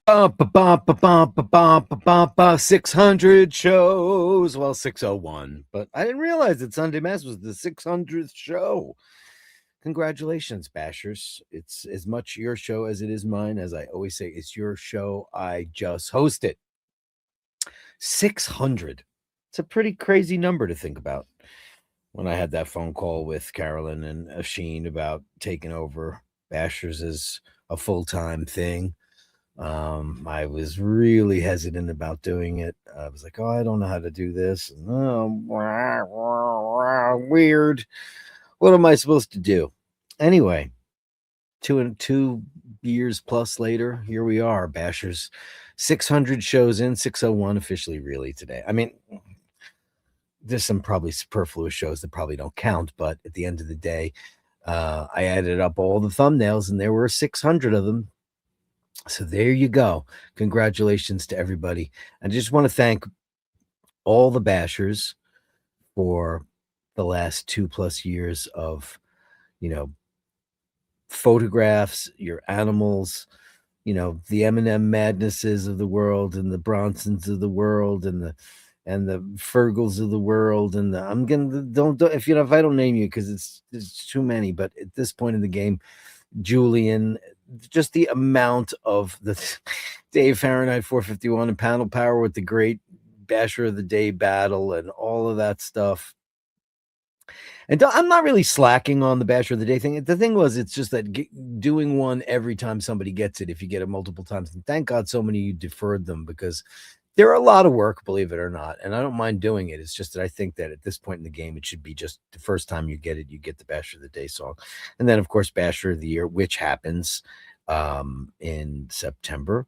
Basherdirk. 600 shows. Well, 601. But I didn't realize that Sunday Mass was the 600th show. Congratulations, Bashers. It's as much your show as it is mine. As I always say, it's your show. I just host it. 600. It's a pretty crazy number to think about. When I had that phone call with Carolyn and Asheen about taking over Bashers as a full-time thing, I was really hesitant about doing it. I was like, oh, I don't know how to do this. And, weird. What am I supposed to do? Anyway, 2 years plus later, here we are, Bashers. 600 shows in, 601 officially, really, today. I mean, there's some probably superfluous shows that probably don't count, but at the end of the day, I added up all the thumbnails, and there were 600 of them. So there you go. Congratulations to everybody. I just want to thank all the Bashers for the last 2+ years of, photographs, your animals, the M&M Madnesses of the world, and the Bronsons of the world, and the Fergals of the world, and don't if I don't name you because it's too many, but at this point in the game, Julian, just the amount of the Dave Fahrenheit 451 and Panel Power with the great Basher of the Day battle and all of that stuff. And I'm not really slacking on the Basher of the Day thing. The thing was, it's just that doing one every time somebody gets it, if you get it multiple times, and thank God so many of you deferred them, because they're a lot of work, believe it or not, and I don't mind doing it. It's just that I think that at this point in the game, it should be just the first time you get it, you get the Basher of the Day song. And then, of course, Basher of the Year, which happens in September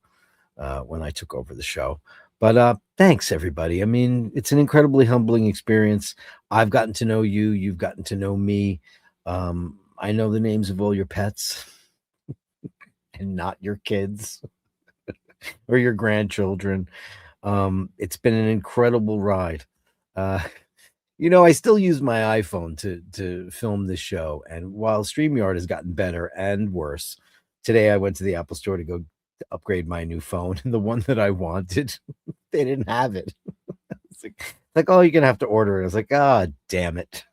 when I took over the show. But thanks, everybody. I mean, it's an incredibly humbling experience. I've gotten to know you. You've gotten to know me. I know the names of all your pets and not your kids or your grandchildren. It's been an incredible ride. I still use my iPhone to film this show. And while StreamYard has gotten better and worse, today I went to the Apple Store to go upgrade my new phone, and the one that I wanted, they didn't have it. It's like, oh, you're gonna have to order it. I was like, God damn it.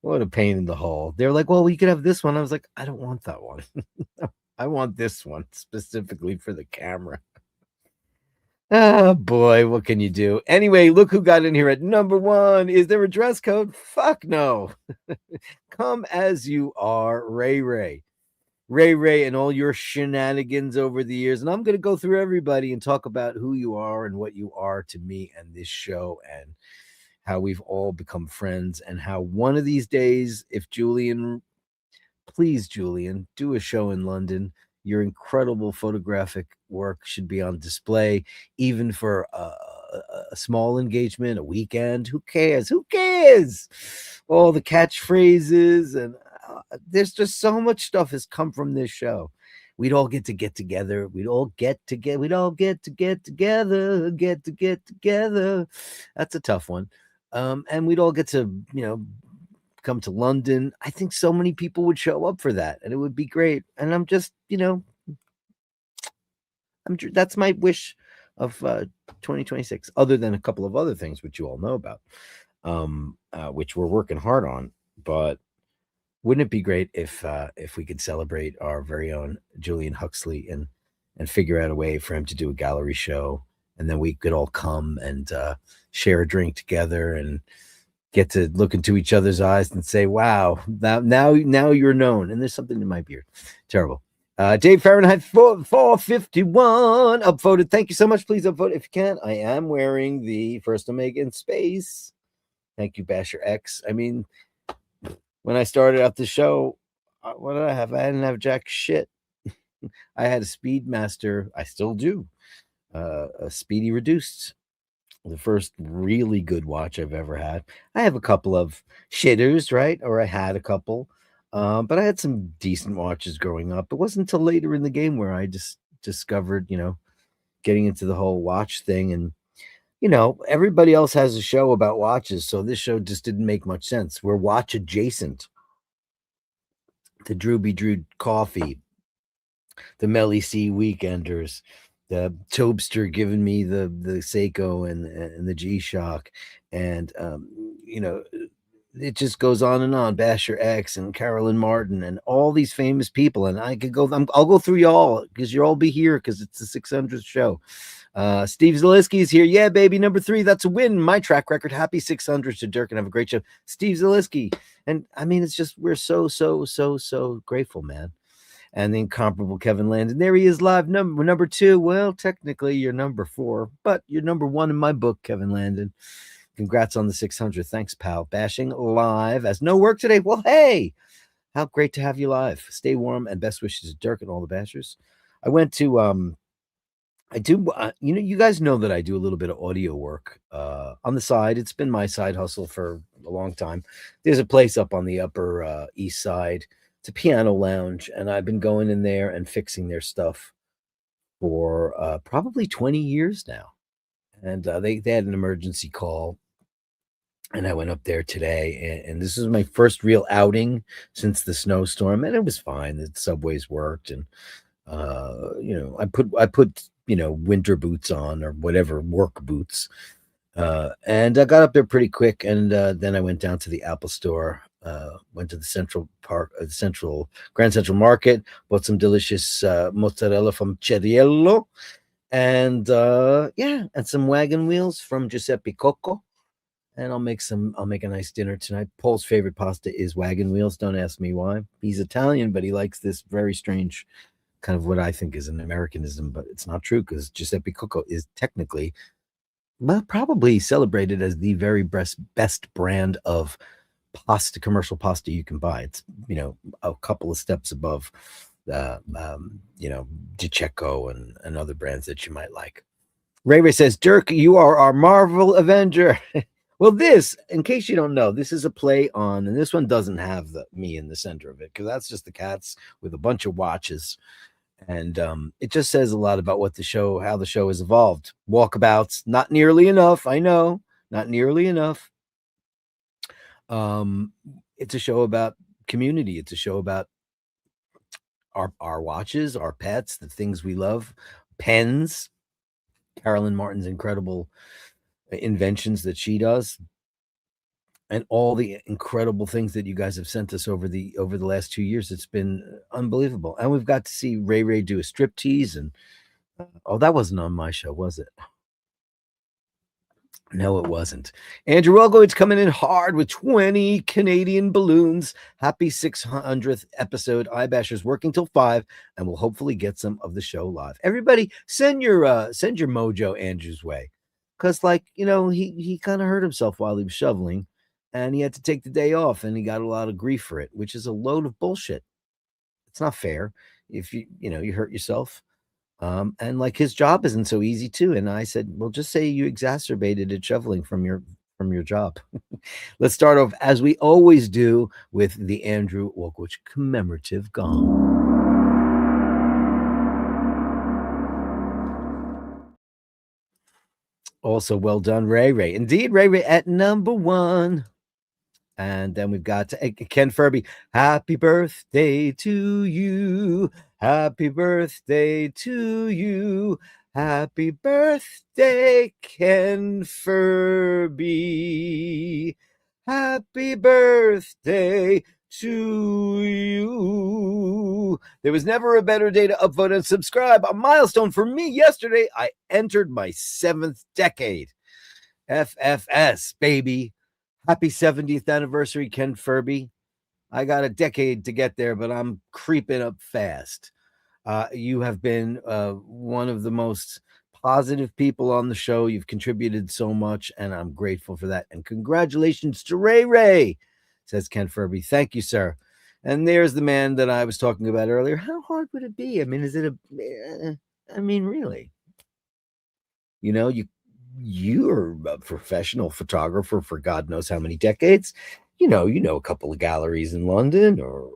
What a pain in the hole. They're like, well, we could have this one. I was like, I don't want that one. I want this one specifically for the camera. Oh boy, what can you do? Anyway, look who got in here at number 1. Is there a dress code? Fuck no. Come as you are, Ray Ray. Ray Ray and all your shenanigans over the years. And I'm going to go through everybody and talk about who you are and what you are to me and this show, and how we've all become friends, and how one of these days, if Julian, please, Julian, do a show in London. Your incredible photographic work should be on display, even for a small engagement, a weekend. Who cares? Who cares? All the catchphrases, and there's just so much stuff has come from this show. We'd all get together. We'd all get together. That's a tough one. And we'd all get to, come to London. I think so many people would show up for that, and it would be great. And I'm just, that's my wish of 2026, other than a couple of other things which you all know about, which we're working hard on. But wouldn't it be great if we could celebrate our very own Julian Huxley and figure out a way for him to do a gallery show, and then we could all come and share a drink together and get to look into each other's eyes and say, wow, now you're known. And there's something in my beard. Terrible. Dave Fahrenheit 451 upvoted. Thank you so much. Please upvote if you can. I am wearing the First Omega in space. Thank you, Basher X. I mean, when I started out the show, what did I have? I didn't have jack shit. I had a Speedmaster. I still do. A Speedy Reduced. The first really good watch I've ever had. I have a couple of shitters, right? Or I had a couple. But I had some decent watches growing up. It wasn't until later in the game where I just discovered, getting into the whole watch thing. And, everybody else has a show about watches. So this show just didn't make much sense. We're watch adjacent. the Drewby Drew Coffee, the Melly C Weekenders, the Tobster giving me the Seiko and the G Shock, and it just goes on and on. Basher X and Carolyn Martin and all these famous people, and I could go. I'll go through y'all because you'll all be here because it's the 600th show. Steve Zaleski is here. Yeah, baby, number 3. That's a win. My track record. Happy 600 to Dirk and have a great show. Steve Zaleski. And I mean, it's just, we're so grateful, man. And the incomparable Kevin Landon. There he is live. Number 2. Well, technically you're number 4, but you're number 1 in my book, Kevin Landon. Congrats on the 600. Thanks, pal. Bashing live as no work today. Well, hey, how great to have you live. Stay warm and best wishes to Dirk and all the bashers. I went to, you guys know that I do a little bit of audio work on the side. It's been my side hustle for a long time. There's a place up on the upper east side. It's a piano lounge, and I've been going in there and fixing their stuff for probably 20 years now. And they had an emergency call, and I went up there today, and this is my first real outing since the snowstorm, and it was fine. The subways worked, and I put winter boots on or whatever, work boots. And I got up there pretty quick. And then I went down to the Apple store, went to the Grand Central Market, bought some delicious mozzarella from Ceriello, and and some wagon wheels from Giuseppe Coco. And I'll make a nice dinner tonight. Paul's favorite pasta is wagon wheels. Don't ask me why. He's Italian, but he likes this very strange kind of what I think is an Americanism, but it's not true because Giuseppe Coco is technically, well, probably celebrated as the very best brand of pasta, commercial pasta you can buy. It's, a couple of steps above, Di Cecco and other brands that you might like. Ray says, Dirk, you are our Marvel Avenger. Well, this, in case you don't know, this is a play on, and this one doesn't have me in the center of it because that's just the cats with a bunch of watches. And it just says a lot about how the show has evolved. Walkabouts, not nearly enough. I know, not nearly enough. It's a show about community. It's a show about our watches, our pets, the things we love, pens, Carolyn Martin's incredible inventions that she does, and all the incredible things that you guys have sent us over the last 2 years. It's been unbelievable. And we've got to see Ray do a striptease, and that wasn't on my show, was it? No, it wasn't. Andrew Welgowitz coming in hard with 20 Canadian balloons. Happy 600th episode. iBashers working till 5, and we'll hopefully get some of the show live. Everybody, send your mojo Andrew's way, because he kind of hurt himself while he was shoveling, and he had to take the day off, and he got a lot of grief for it, which is a load of bullshit. It's not fair if you hurt yourself. And his job isn't so easy too. And I said, well, just say you exacerbated it shoveling from your job. Let's start off as we always do with the Andrew Wolkowicz commemorative gong. Also, well done, Ray. Indeed, Ray at number 1. And then we've got Ken Furby. Happy birthday to you. Happy birthday to you. Happy birthday, Ken Furby. Happy birthday to you. There was never a better day to upvote and subscribe. A milestone for me yesterday. I entered my 7th decade. FFS, baby. Happy 70th anniversary, Ken Furby. I got a decade to get there, but I'm creeping up fast. You have been one of the most positive people on the show. You've contributed so much, and I'm grateful for that. And congratulations to Ray, says Ken Furby. Thank you, sir. And there's the man that I was talking about earlier. How hard would it be? I mean, really? You're a professional photographer for God knows how many decades. You know a couple of galleries in London, or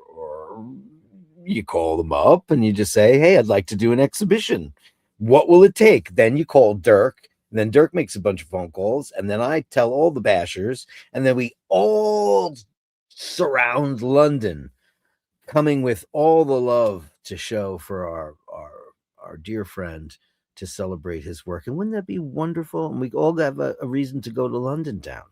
you call them up and you just say, hey, I'd like to do an exhibition. What will it take? Then you call Dirk, and then Dirk makes a bunch of phone calls, and then I tell all the bashers, and then we all surround London coming with all the love to show for our dear friend to celebrate his work. And wouldn't that be wonderful? And we all have a reason to go to London town.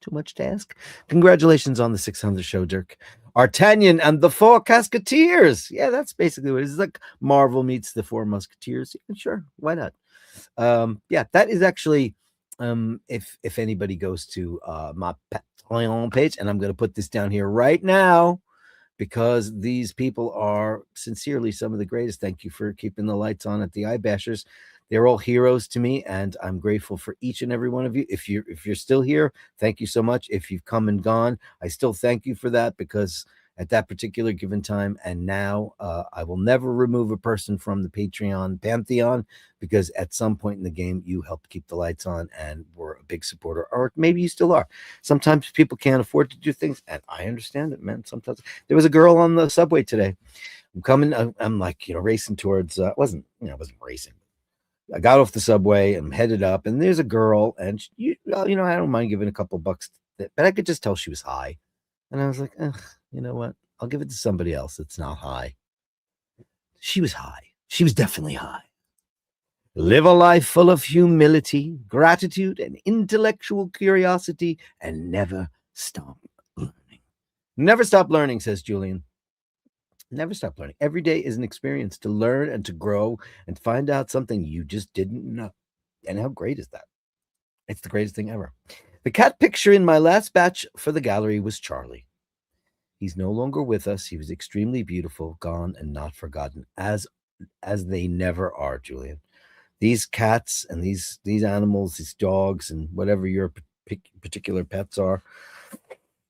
Too much to ask. Congratulations on the 600 show, Dirk. Artagnan and the Four Musketeers. Yeah, that's basically what it is. It's like Marvel meets the Four Musketeers. Yeah, sure, why not? Yeah, that is actually if anybody goes to my Patreon page, and I'm going to put this down here right now because these people are sincerely some of the greatest. Thank you for keeping the lights on at the Eye Bashers. They're all heroes to me, and I'm grateful for each and every one of you. If you're still here, thank you so much. If you've come and gone, I still thank you for that, because at that particular given time and now, I will never remove a person from the Patreon pantheon, because at some point in the game you helped keep the lights on and were a big supporter, or maybe you still are. Sometimes people can't afford to do things, and I understand it, man. Sometimes there was a girl on the subway today. I'm coming, I'm like, racing towards, I wasn't racing. I got off the subway and headed up, and there's a girl, and I don't mind giving a couple bucks, but I could just tell she was high. And I was like, you know what? I'll give it to somebody else that's not high. She was high. She was definitely high. Live a life full of humility, gratitude, and intellectual curiosity, and never stop learning. Never stop learning, says Julian. Never stop learning. Every day is an experience to learn and to grow and find out something you just didn't know. And how great is that? It's the greatest thing ever. The cat picture in my last batch for the gallery was Charlie. He's no longer with us. He was extremely beautiful, gone and not forgotten, as they never are, Julian. These cats and these animals, these dogs, and whatever your particular pets are,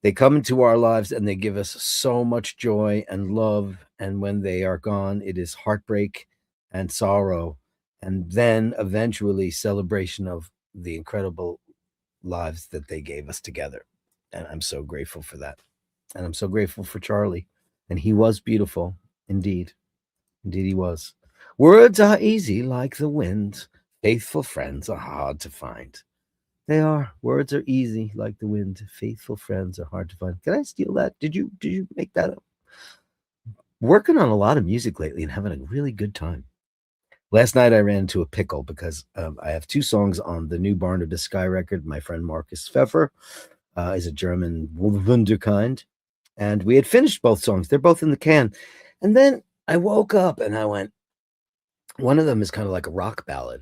they come into our lives and they give us so much joy and love. And when they are gone, it is heartbreak and sorrow, and then eventually celebration of the incredible lives that they gave us together. And I'm so grateful for that. And I'm so grateful for Charlie. And he was beautiful. Indeed. Indeed, he was. Words are easy like the wind. Faithful friends are hard to find. They are. Words are easy like the wind. Faithful friends are hard to find. Can I steal that? Did you make that up? Working on a lot of music lately and having a really good time. Last night I ran into a pickle because I have two songs on the new Barn of the Sky record. My friend Marcus Pfeffer is a German wunderkind, and we had finished both songs. They're both in the can. And then I woke up and I went, one of them is kind of like a rock ballad,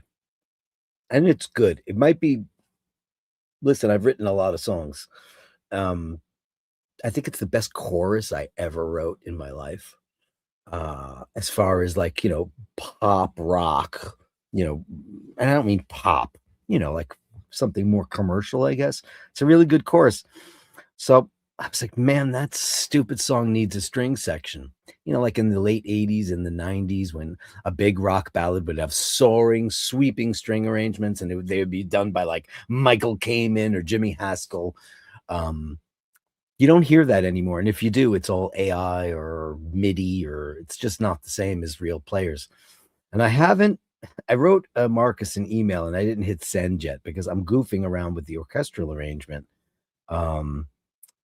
and it's good. It might be, listen, I've written a lot of songs. I think it's the best chorus I ever wrote in my life. As far as like, pop rock, and I don't mean pop, like something more commercial, I guess. It's a really good chorus. So I was like, man, that stupid song needs a string section. Like in the late 80s and the 90s, when a big rock ballad would have soaring, sweeping string arrangements, and they would be done by like Michael Kamen or Jimmy Haskell. You don't hear that anymore. And if you do, it's all AI or MIDI, or it's just not the same as real players. And I wrote Marcus an email and I didn't hit send yet because I'm goofing around with the orchestral arrangement.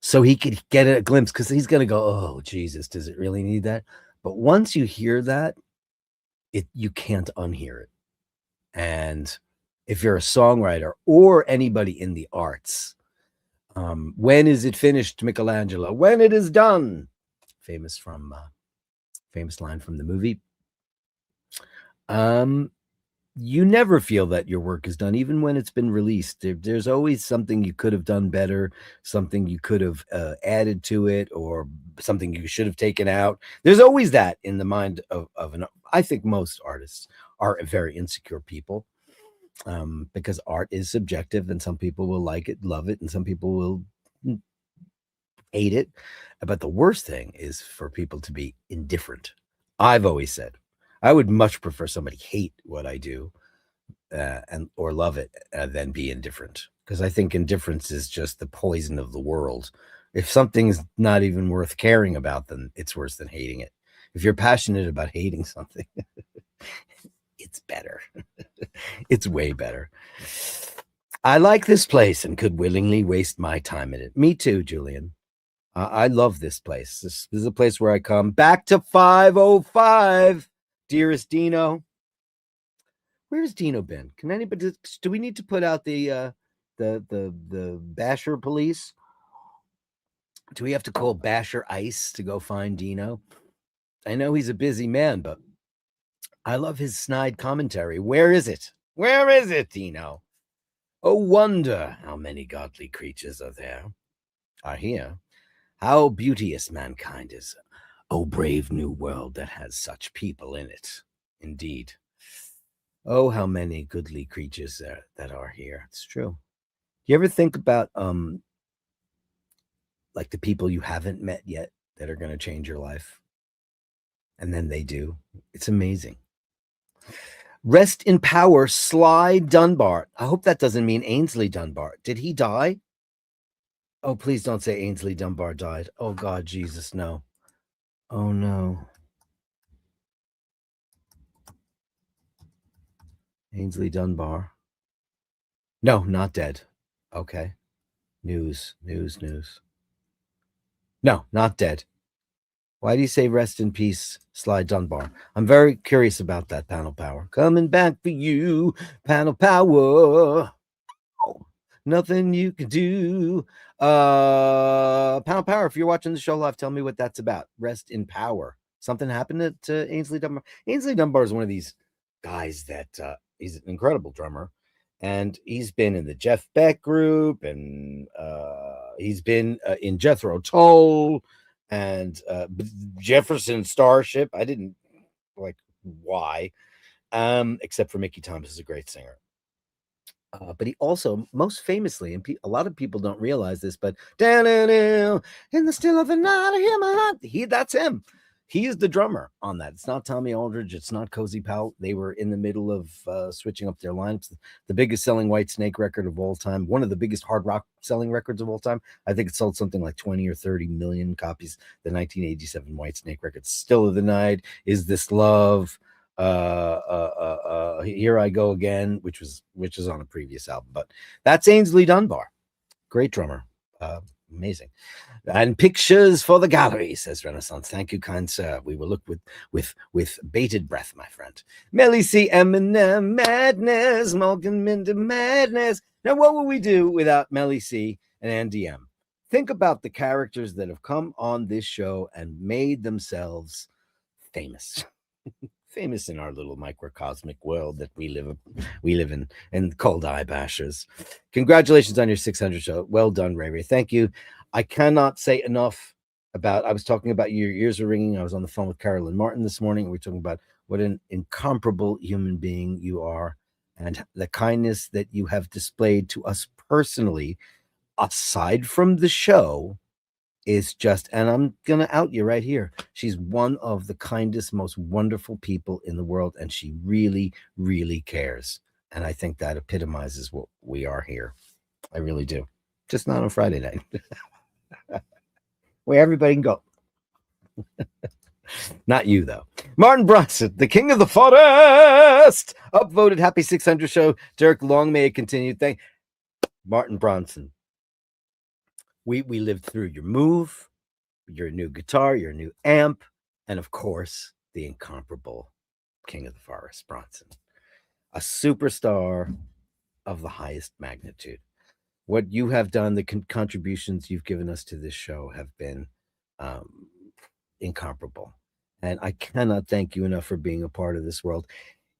So he could get a glimpse, because he's going to go, oh, Jesus, does it really need that? But once you hear that, you can't unhear it. And if you're a songwriter or anybody in the arts, when is it finished, Michelangelo? When it is done. Famous line from the movie. You never feel that your work is done, even when it's been released. There's always something you could have done better, something you could have added to it, or something you should have taken out. There's always that in the mind of I think most artists are very insecure people, because art is subjective, and some people will like it, love it, and some people will hate it. But the worst thing is for people to be indifferent. I've always said I would much prefer somebody hate what I do or love it than be indifferent, because I think indifference is just the poison of the world. If something's not even worth caring about, then it's worse than hating it. If you're passionate about hating something, it's better. It's way better. I like this place and could willingly waste my time in it. Me too, Julian. I love this place. This is a place where I come back to 505. Dearest Dino. Where's Dino been? Can anybody do we need to put out the Basher police? Do we have to call Basher Ice to go find Dino? I know he's a busy man, but I love his snide commentary. Where is it? Where is it, Dino? Oh, wonder how many godly creatures are here. How beauteous mankind is. Oh, brave new world that has such people in it. Indeed. Oh, how many goodly creatures that are here. It's true. You ever think about like the people you haven't met yet that are going to change your life? And then they do. It's amazing. Rest in power, Sly Dunbar. I hope that doesn't mean Ainsley Dunbar. Did he die? Oh, please don't say Ainsley Dunbar died. Oh, God, Jesus, no. Oh, no. Ainsley Dunbar. No, not dead. Okay. News. No, not dead. Why do you say rest in peace, Sly Dunbar? I'm very curious about that, Panel Power. Coming back for you, Panel Power. Oh, nothing you can do. Panel Power, if you're watching the show live, tell me what that's about. Rest in power. Something happened to Ainsley Dunbar. Ainsley Dunbar is one of these guys that he's an incredible drummer. And he's been in the Jeff Beck group, and he's been in Jethro Tull and Jefferson Starship. I didn't like why, except for Mickey Thomas is a great singer. But he also, most famously, and a lot of people don't realize this, but down in the still of the night, I hear my heart. That's him. He is the drummer on that. It's not Tommy Aldridge. It's not Cozy Powell. They were in the middle of switching up their lineups. The biggest selling Whitesnake record of all time. One of the biggest hard rock selling records of all time. I think it sold something like 20 or 30 million copies. The 1987 Whitesnake record. Still of the Night. Is This Love? Here I Go Again, which is on a previous album. But that's Ainsley Dunbar. Great drummer. Amazing. And pictures for the gallery, says Renaissance. Thank you, kind sir. We will look with bated breath, my friend. Melly C. Eminem Madness, Morgan Minda Madness. Now, what would we do without Melly C. and Andy M? Think about the characters that have come on this show and made themselves famous. Famous in our little microcosmic world that we live in Cold Eye Bashers. Congratulations on your 600 show. Well done, Ray Ray. Thank you. I cannot say enough about, I was talking about your ears are ringing. I was on the phone with Carolyn Martin this morning. We were talking about what an incomparable human being you are and the kindness that you have displayed to us personally, aside from the show, is just, and I'm going to out you right here. She's one of the kindest, most wonderful people in the world, and she really, really cares. And I think that epitomizes what we are here. I really do. Just not on Friday night. Where everybody can go. Not you, though. Martin Bronson, the king of the forest. Upvoted. Happy 600 show. Dirk, long may it continue. Thank Martin Bronson. We lived through your move, your new guitar, your new amp, and of course, the incomparable king of the forest, Bronson. A superstar of the highest magnitude. What you have done, the contributions you've given us to this show have been incomparable. And I cannot thank you enough for being a part of this world.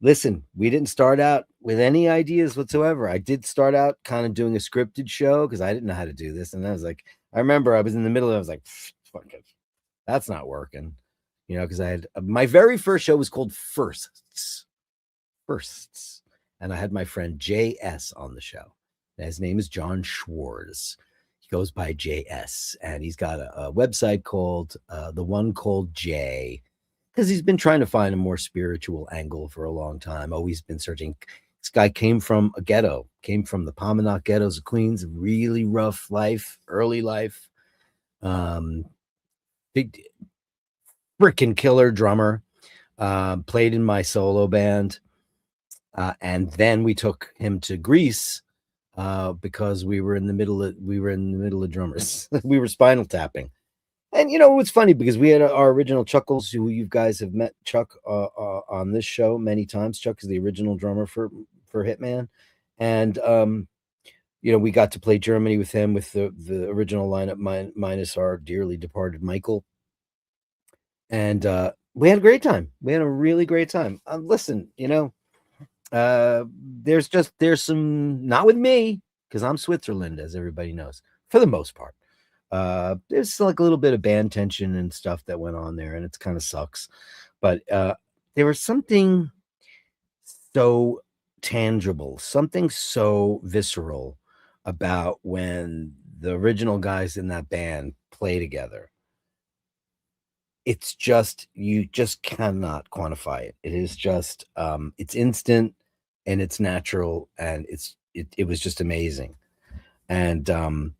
Listen, we didn't start out with any ideas whatsoever. I did start out kind of doing a scripted show because I didn't know how to do this. And I was like, I remember I was in the middle of it, I was like, fuck it. That's not working. You know, because I had my very first show was called Firsts. And I had my friend JS on the show. And his name is John Schwartz. He goes by JS. And he's got a website called The One Called J, because he's been trying to find a more spiritual angle for a long time. Always been searching. This guy came from a ghetto, came from the Paminack ghettos of Queens, really rough life, early life. Big freaking killer drummer, played in my solo band. And then we took him to Greece because we were in the middle of drummers. We were Spinal Tapping. And you know, it's funny because we had our original Chuckles, who you guys have met Chuck on this show many times. Chuck is the original drummer for Hitman, and you know, we got to play Germany with him with the original lineup minus our dearly departed Michael, and we had a great time. We had a really great time. Listen, you know, there's some, not with me because I'm Switzerland, as everybody knows, for the most part. There's like a little bit of band tension and stuff that went on there, and it's kind of sucks. But there was something so tangible, something so visceral about when the original guys in that band play together. It's just, you just cannot quantify it. It is just it's instant and it's natural, and it was just amazing. And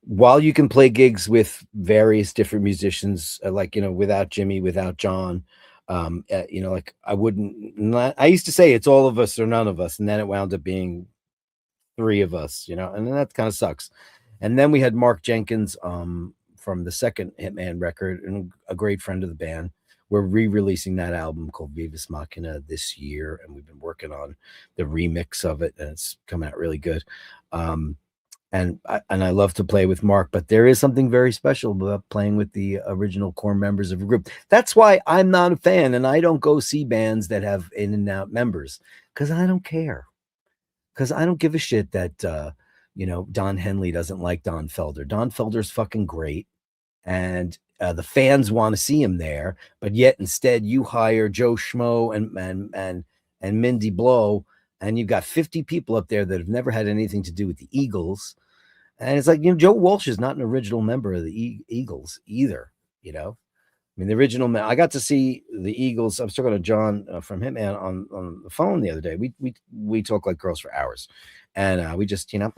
while you can play gigs with various different musicians, like, you know, without Jimmy, without John, you know, like I used to say it's all of us or none of us, and then it wound up being three of us, you know, and that kind of sucks. And then we had Mark Jenkins from the second Hitman record, and a great friend of the band. We're re-releasing that album called Vivis Machina this year, and we've been working on the remix of it, and it's coming out really good. And I love to play with Mark, but there is something very special about playing with the original core members of a group. That's why I'm not a fan, and I don't go see bands that have in and out members, because I don't care. Because I don't give a shit that you know, Don Henley doesn't like Don Felder. Don Felder's fucking great, and the fans want to see him there, but yet instead you hire Joe Schmo and Mindy Blow, and you've got 50 people up there that have never had anything to do with the Eagles. And it's like, you know, Joe Walsh is not an original member of the Eagles either, you know. I mean, the original, I got to see the Eagles. I was talking to John from Hitman on the phone the other day. We talk like girls for hours, and we just, you know,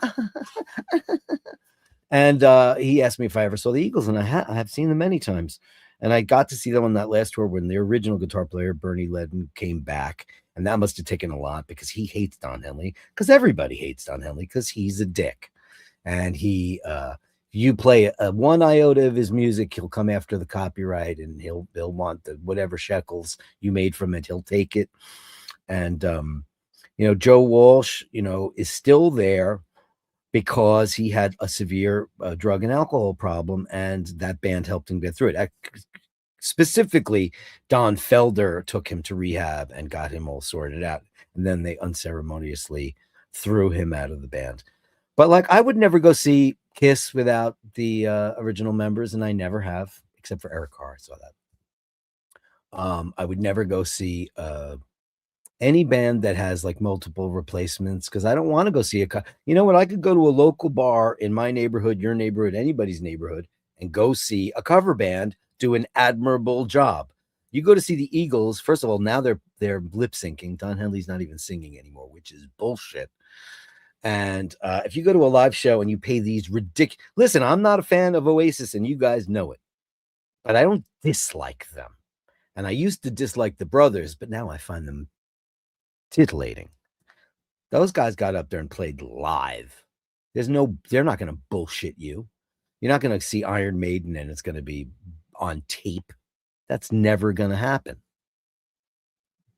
and he asked me if I ever saw the Eagles, and I have seen them many times. And I got to see them on that last tour when the original guitar player, Bernie Ledden, came back. And that must have taken a lot because he hates Don Henley, because everybody hates Don Henley because he's a dick. And you play one iota of his music, he'll come after the copyright, and he'll want the whatever shekels you made from it, he'll take it. And you know, Joe Walsh, you know, is still there because he had a severe drug and alcohol problem, and that band helped him get through it. Specifically, Don Felder took him to rehab and got him all sorted out, and then they unceremoniously threw him out of the band. But like, I would never go see Kiss without the original members, and I never have, except for Eric Carr. I saw that. I would never go see any band that has like multiple replacements, because I don't want to go see you know what? I could go to a local bar in my neighborhood, your neighborhood, anybody's neighborhood, and go see a cover band do an admirable job. You go to see the Eagles. First of all, now they're lip syncing. Don Henley's not even singing anymore, which is bullshit. And if you go to a live show and you pay these ridiculous, listen, I'm not a fan of Oasis, and you guys know it, but I don't dislike them. And I used to dislike the brothers, but now I find them titillating. Those guys got up there and played live. They're not going to bullshit you. You're not going to see Iron Maiden and it's going to be on tape. That's never going to happen.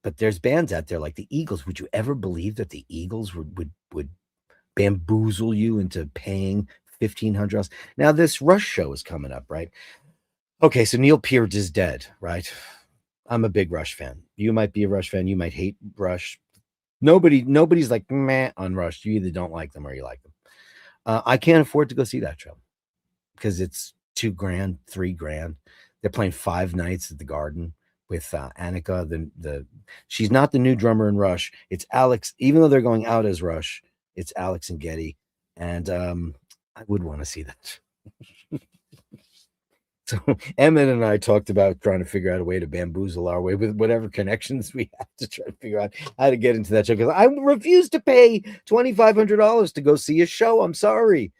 But there's bands out there like the Eagles. Would you ever believe that the Eagles would bamboozle you into paying $1,500? Now this Rush show is coming up, right? Okay, so Neil Peart is dead, right? I'm a big Rush fan. You might be a Rush fan. You might hate Rush. Nobody's like meh on Rush. You either don't like them or you like them. I can't afford to go see that show because it's $2,000, $3,000. They're playing 5 nights at the Garden with Annika. She's not the new drummer in Rush. It's Alex. Even though they're going out as Rush, it's Alex and Getty, and I would want to see that. So Emmett and I talked about trying to figure out a way to bamboozle our way with whatever connections we have to try to figure out how to get into that show, because I refuse to pay $2,500 to go see a show. I'm sorry.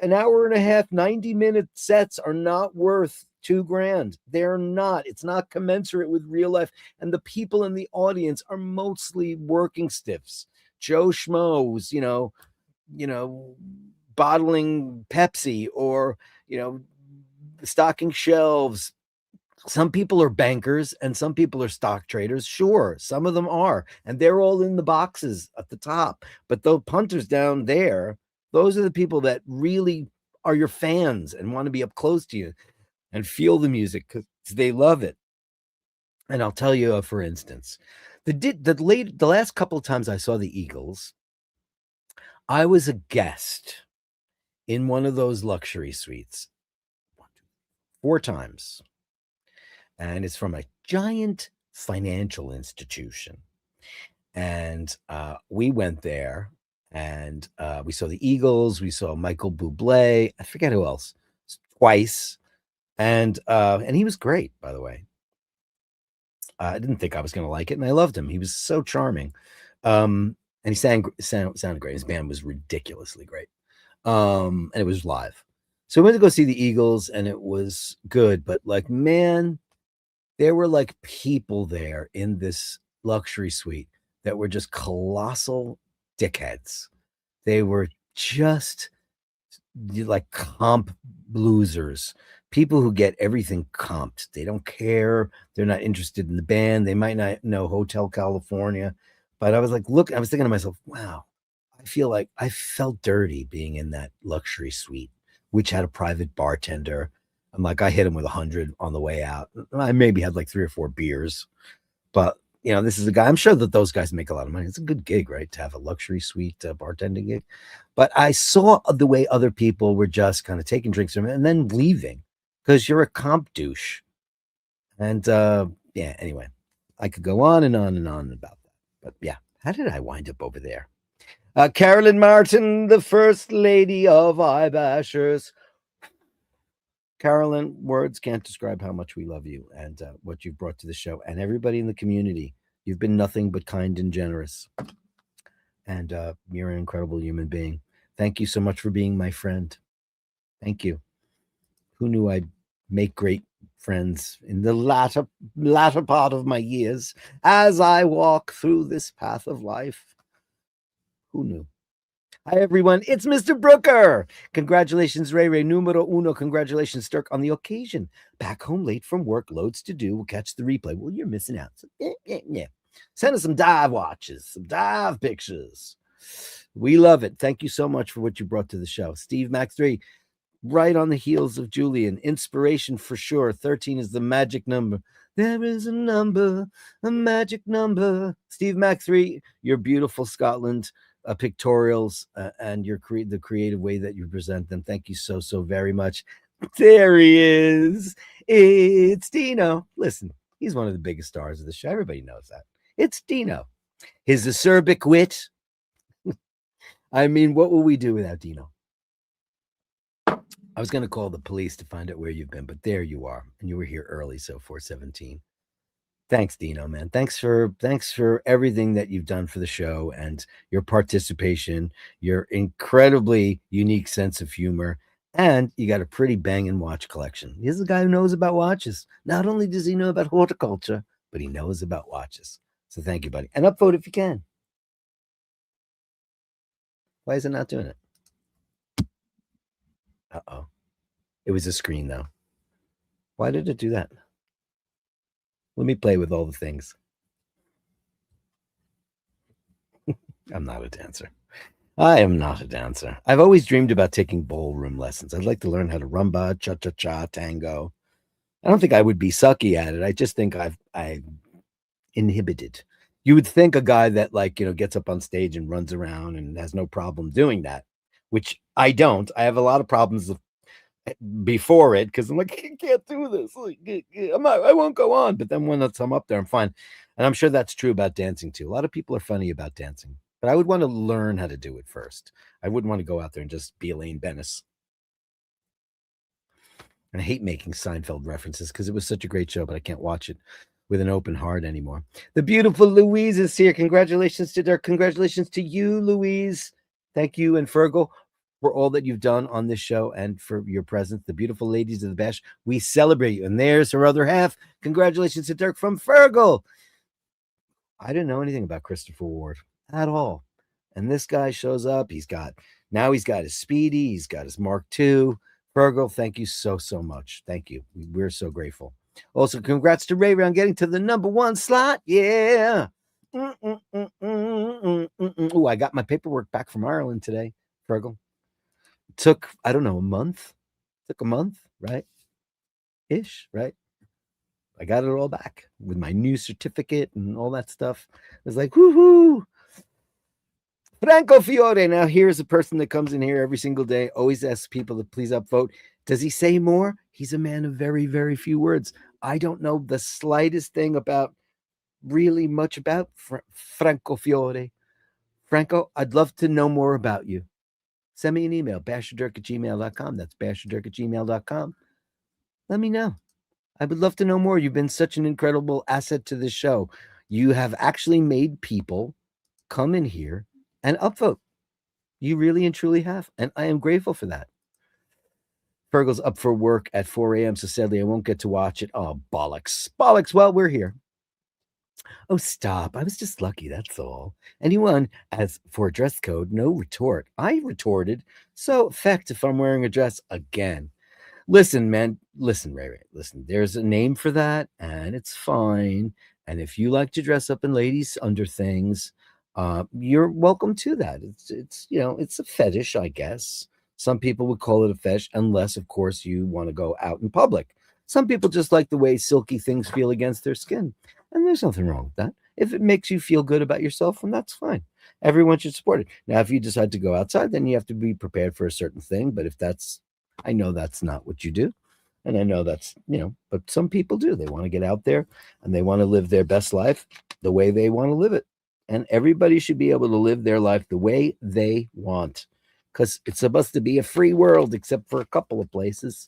An hour and a half, 90-minute sets are not worth $2,000. They're not. It's not commensurate with real life. And the people in the audience are mostly working stiffs. Joe Schmoes, you know, bottling Pepsi, or, you know, stocking shelves. Some people are bankers and some people are stock traders. Sure, some of them are, and they're all in the boxes at the top. But those punters down there, those are the people that really are your fans and want to be up close to you and feel the music because they love it. And I'll tell you, for instance, the last couple of times I saw the Eagles, I was a guest in one of those luxury suites 4 times, and it's from a giant financial institution. And we went there, and we saw the Eagles. We saw Michael Bublé. I forget who else. Twice, and he was great, by the way. I didn't think I was going to like it, and I loved him. He was so charming, and he sounded great. His band was ridiculously great, and it was live. So we went to go see the Eagles, and it was good. But like, man, there were like people there in this luxury suite that were just colossal dickheads. They were just like comp losers, people who get everything comped. They don't care. They're not interested in the band. They might not know Hotel California. But I was like, look, I was thinking to myself, wow, I feel like I felt dirty being in that luxury suite, which had a private bartender. I'm like, I hit him with 100 on the way out. I maybe had like 3 or 4 beers, but this is a guy. I'm sure that those guys make a lot of money. It's a good gig, right? To have a luxury suite bartending gig. But I saw the way other people were just kind of taking drinks from it and then leaving because you're a comp douche. And yeah, anyway, I could go on and on and on about that. But yeah, how did I wind up over there? Carolyn Martin, the first lady of iBashers. Carolyn, words can't describe how much we love you and what you've brought to the show and everybody in the community. You've been nothing but kind and generous. And you're an incredible human being. Thank you so much for being my friend. Thank you. Who knew I'd make great friends in the latter part of my years as I walk through this path of life? Who knew? Hi, everyone. It's Mr. Brooker. Congratulations, Ray Ray numero uno. Congratulations, Dirk, on the occasion. Back home late from work, loads to do. We'll catch the replay. Well, you're missing out. So, yeah. Send us some dive watches, some dive pictures. We love it. Thank you so much for what you brought to the show. Steve Max 3, right on the heels of Julian. Inspiration for sure. 13 is the magic number. There is a number, a magic number. Steve Mac 3, your beautiful Scotland pictorials and the creative way that you present them. Thank you so very much. There he is. It's Dino. Listen, he's one of the biggest stars of the show. Everybody knows that. It's Dino. His acerbic wit. I mean, what will we do without Dino? I was going to call the police to find out where you've been, but there you are, and you were here early, so 417. Thanks, Dino, man. Thanks for everything that you've done for the show and your participation, your incredibly unique sense of humor, and you got a pretty banging watch collection. He's a guy who knows about watches. Not only does he know about horticulture, but he knows about watches. So thank you, buddy. And upvote if you can. Why is it not doing it? Uh-oh. It was a screen, though. Why did it do that? Let me play with all the things. I'm not a dancer. I am not a dancer. I've always dreamed about taking ballroom lessons. I'd like to learn how to rumba, cha-cha-cha, tango. I don't think I would be sucky at it. I just think I'm inhibited. You would think a guy that gets up on stage and runs around and has no problem doing that, which I don't. I have a lot of problems before it because I'm like, I can't do this. I won't go on. But then when I'm up there, I'm fine. And I'm sure that's true about dancing too. A lot of people are funny about dancing, but I would want to learn how to do it first. I wouldn't want to go out there and just be Elaine Bennis. And I hate making Seinfeld references because it was such a great show, but I can't watch it with an open heart anymore. The beautiful Louise is here. Congratulations to Dirk. Congratulations to you, Louise. Thank you and Fergal for all that you've done on this show and for your presence. The beautiful ladies of the Bash, we celebrate you. And there's her other half. Congratulations to Dirk from Fergal. I didn't know anything about Christopher Ward at all. And this guy shows up. He's got his Speedy. He's got his Mark II. Virgil, thank you so, so much. Thank you. We're so grateful. Also, congrats to Ray Ray on getting to the #1 slot. Yeah. Oh, I got my paperwork back from Ireland today, Virgil. Took, I don't know, a month. Took a month, right? Ish, right? I got it all back with my new certificate and all that stuff. It was like, woohoo. Franco Fiore. Now, here's a person that comes in here every single day, always asks people to please upvote. Does he say more? He's a man of very, very few words. I don't know the slightest thing about really much about Franco Fiore. Franco, I'd love to know more about you. Send me an email, basherdirk@gmail.com. That's basherdirk@gmail.com. Let me know. I would love to know more. You've been such an incredible asset to this show. You have actually made people come in here and upvote. You really and truly have. And I am grateful for that. Fergal's up for work at 4 a.m. So sadly, I won't get to watch it. Oh, bollocks. Bollocks. Well, we're here. Oh, stop. I was just lucky. That's all. Anyone, as for dress code, no retort. I retorted. So, effect if I'm wearing a dress again. Listen, man. Listen, Ray Ray. Listen, there's a name for that, and it's fine. And if you like to dress up in ladies' under things, you're welcome to that. It's it's a fetish, I guess. Some people would call it a fetish, unless, of course, you want to go out in public. Some people just like the way silky things feel against their skin, and there's nothing wrong with that. If it makes you feel good about yourself, then that's fine. Everyone should support it. Now, if you decide to go outside, then you have to be prepared for a certain thing. But if that's, I know that's not what you do. And I know that's, but some people do. They want to get out there and they want to live their best life the way they want to live it. And everybody should be able to live their life the way they want, because it's supposed to be a free world, except for a couple of places.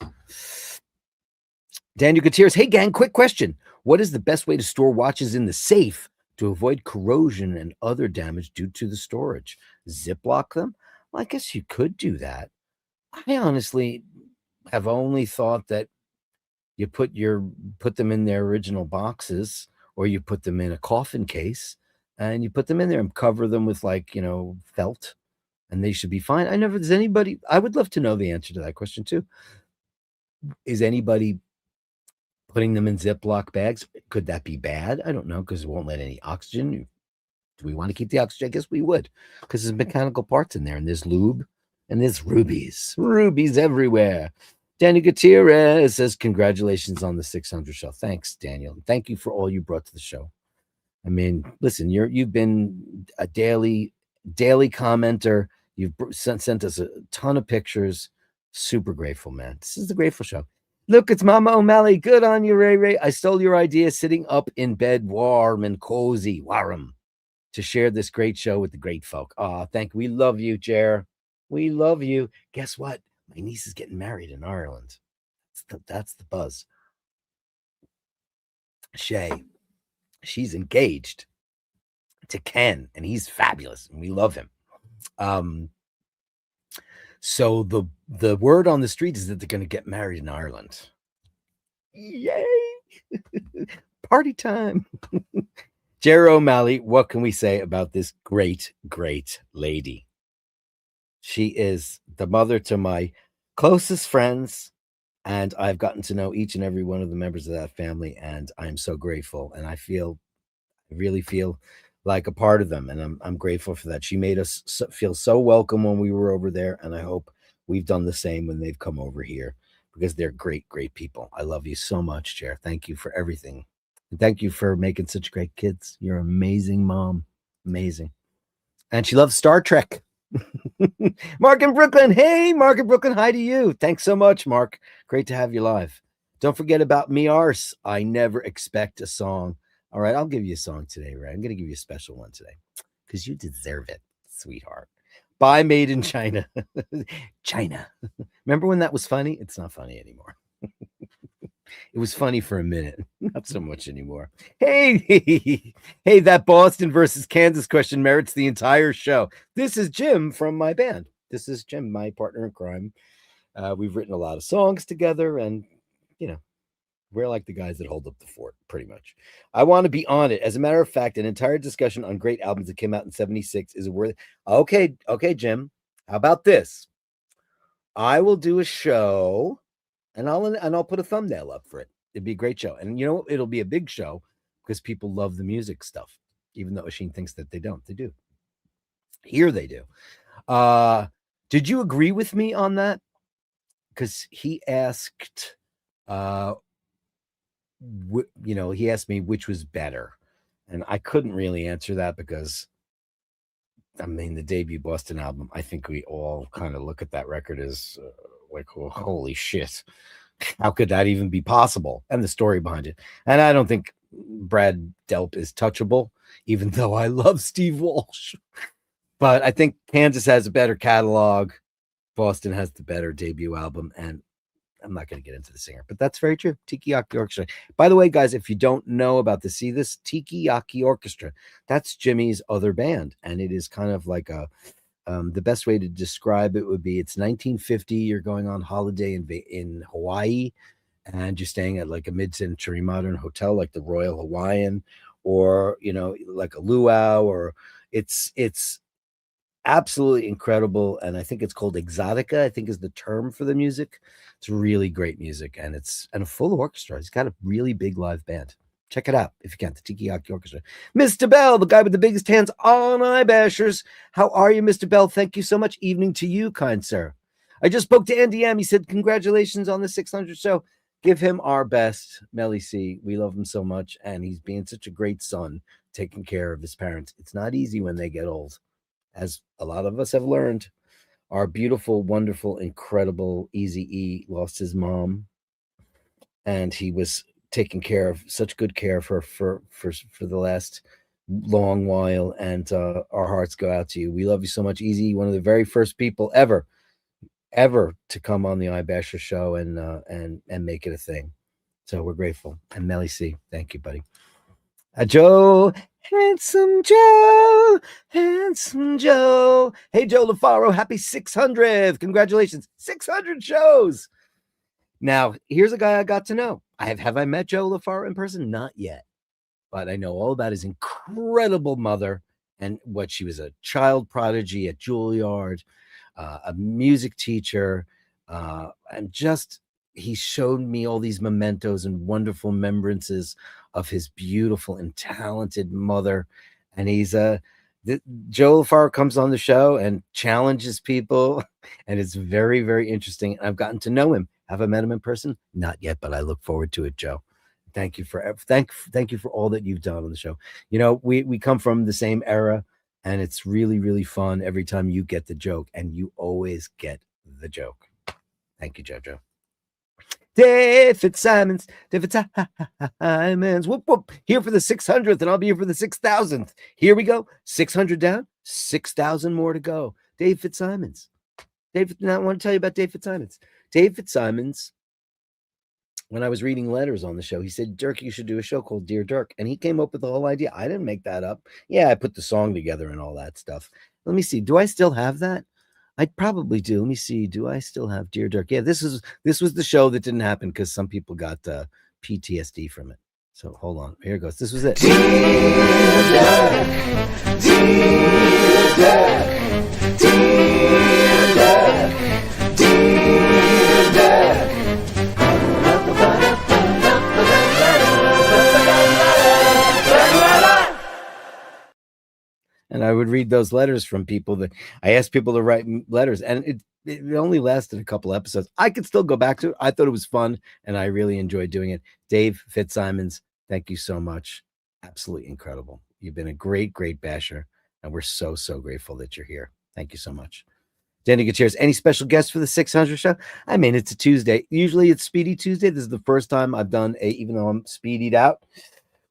Daniel Gutierrez, hey gang, quick question. What is the best way to store watches in the safe to avoid corrosion and other damage due to the storage? Ziploc them? Well, I guess you could do that. I honestly have only thought that you put them in their original boxes, or you put them in a coffin case and you put them in there and cover them with felt, and they should be fine. I would love to know the answer to that question too. Is anybody putting them in Ziploc bags? Could that be bad? I don't know, because it won't let any oxygen. Do we want to keep the oxygen? I guess we would, because there's mechanical parts in there, and there's lube, and there's rubies everywhere. Daniel Gutierrez says, congratulations on the 600 show. Thanks, Daniel. Thank you for all you brought to the show. I mean, listen, you've been a daily commenter. You've sent us a ton of pictures. Super grateful, man. This is the Grateful Show. Look, it's Mama O'Malley. Good on you, Ray Ray. I stole your idea, sitting up in bed, warm and cozy, warm, to share this great show with the great folk. Thank you. We love you, Jer. We love you. Guess what? My niece is getting married in Ireland. That's the buzz. Shay, she's engaged to Ken, and he's fabulous, and we love him. So the word on the street is that they're going to get married in Ireland. Yay! Party time. Jerry O'Malley, what can we say about this great, great lady? She is the mother to my closest friends, and I've gotten to know each and every one of the members of that family, and I'm so grateful, and I really feel like a part of them, and I'm grateful for that. She made us feel so welcome when we were over there, and I hope we've done the same when they've come over here, because they're great, great people. I love you so much, Jer. Thank you for everything. And thank you for making such great kids. You're an amazing mom. Amazing. And she loves Star Trek. Mark in Brooklyn. Hey, Mark in Brooklyn. Hi to you. Thanks so much, Mark. Great to have you live. Don't forget about me, Arse. I never expect a song. All right, I'll give you a song today, right? I'm going to give you a special one today, because you deserve it, sweetheart. Bye, Made in China. China. Remember when that was funny? It's not funny anymore. It was funny for a minute, not so much anymore. Hey, that Boston versus Kansas question merits the entire show. This is Jim from my band. This is Jim, my partner in crime. We've written a lot of songs together, and we're like the guys that hold up the fort, pretty much. I want to be on it. As a matter of fact, an entire discussion on great albums that came out in '76 is worth. Okay, Jim. How about this? I will do a show, and I'll put a thumbnail up for it. It'd be a great show, and it'll be a big show because people love the music stuff, even though Oisin thinks that they don't. They do. Here they do. Did you agree with me on that? Because he asked, he asked me which was better, and I couldn't really answer that because, I mean, the debut Boston album, I think we all kind of look at that record as like, oh, holy shit, how could that even be possible? And the story behind it. And I don't think Brad Delp is touchable, even though I love Steve Walsh. But I think Kansas has a better catalog. Boston has the better debut album. And I'm not going to get into the singer, but that's very true. Tiki Yaki Orchestra. By the way, guys, if you don't know about this, see this Tiki Yaki Orchestra, that's Jimmy's other band. And it is kind of like the best way to describe it would be it's 1950. You're going on holiday in Hawaii, and you're staying at like a mid-century modern hotel like the Royal Hawaiian, or like a luau, or it's absolutely incredible. And I think it's called exotica, I think is the term for the music. It's really great music, and it's a full orchestra. He's got a really big live band. Check it out if you can. The Tiki Yaki Orchestra. Mr. Bell, the guy with the biggest hands on Bashers. How are you, Mr. Bell? Thank you so much. Evening to you, kind sir. I just spoke to Andy M. He said, congratulations on the 600 show. Give him our best, Melly C. We love him so much, and he's being such a great son, taking care of his parents. It's not easy when they get old, as a lot of us have learned. Our beautiful, wonderful, incredible Eazy-E lost his mom, and he was taking care of such good care for the last long while. And our hearts go out to you. We love you so much, Easy. One of the very first people ever to come on the iBasher show and make it a thing. So we're grateful. And Melly C, thank you, buddy. Joe, handsome Joe. Hey, Joe LaFaro, happy 600th. Congratulations. 600 shows. Now, here's a guy I got to know. Have I met Joe LaFaro in person? Not yet. But I know all about his incredible mother, and what she was, a child prodigy at Juilliard, a music teacher, and just he showed me all these mementos and wonderful remembrances of his beautiful and talented mother. And he's Joe LaFaro comes on the show and challenges people, and it's very, very interesting. I've gotten to know him. Have I met him in person? Not yet, but I look forward to it, Joe. Thank you for all that you've done on the show. We come from the same era, and it's really, really fun every time you get the joke, and you always get the joke. Thank you, JoJo. David Simons, whoop, whoop, here for the 600th, and I'll be here for the 6,000th. Here we go. 600 down, 6,000 more to go. David Simons. Now I want to tell you about David Simons. David Simons, when I was reading letters on the show, he said, Dirk, you should do a show called Dear Dirk. And he came up with the whole idea. I didn't make that up. Yeah, I put the song together and all that stuff. Let me see. Do I still have that? I probably do. Let me see. Do I still have Dear Dirk? Yeah, this was the show that didn't happen because some people got PTSD from it. So hold on. Here it goes. This was it. Dear Dirk, Dear Dirk, Dear Dirk, Dear Dirk. And I would read those letters from people that I asked people to write letters, and it only lasted a couple episodes. I could still go back to it. I thought it was fun, and I really enjoyed doing it. Dave Fitzsimons, thank you so much. Absolutely incredible. You've been a great, great basher, and we're so, so grateful that you're here. Thank you so much. Danny Gutierrez, any special guests for the 600 show? I mean, it's a Tuesday. Usually it's Speedy Tuesday. This is the first time I've done even though I'm speedied out,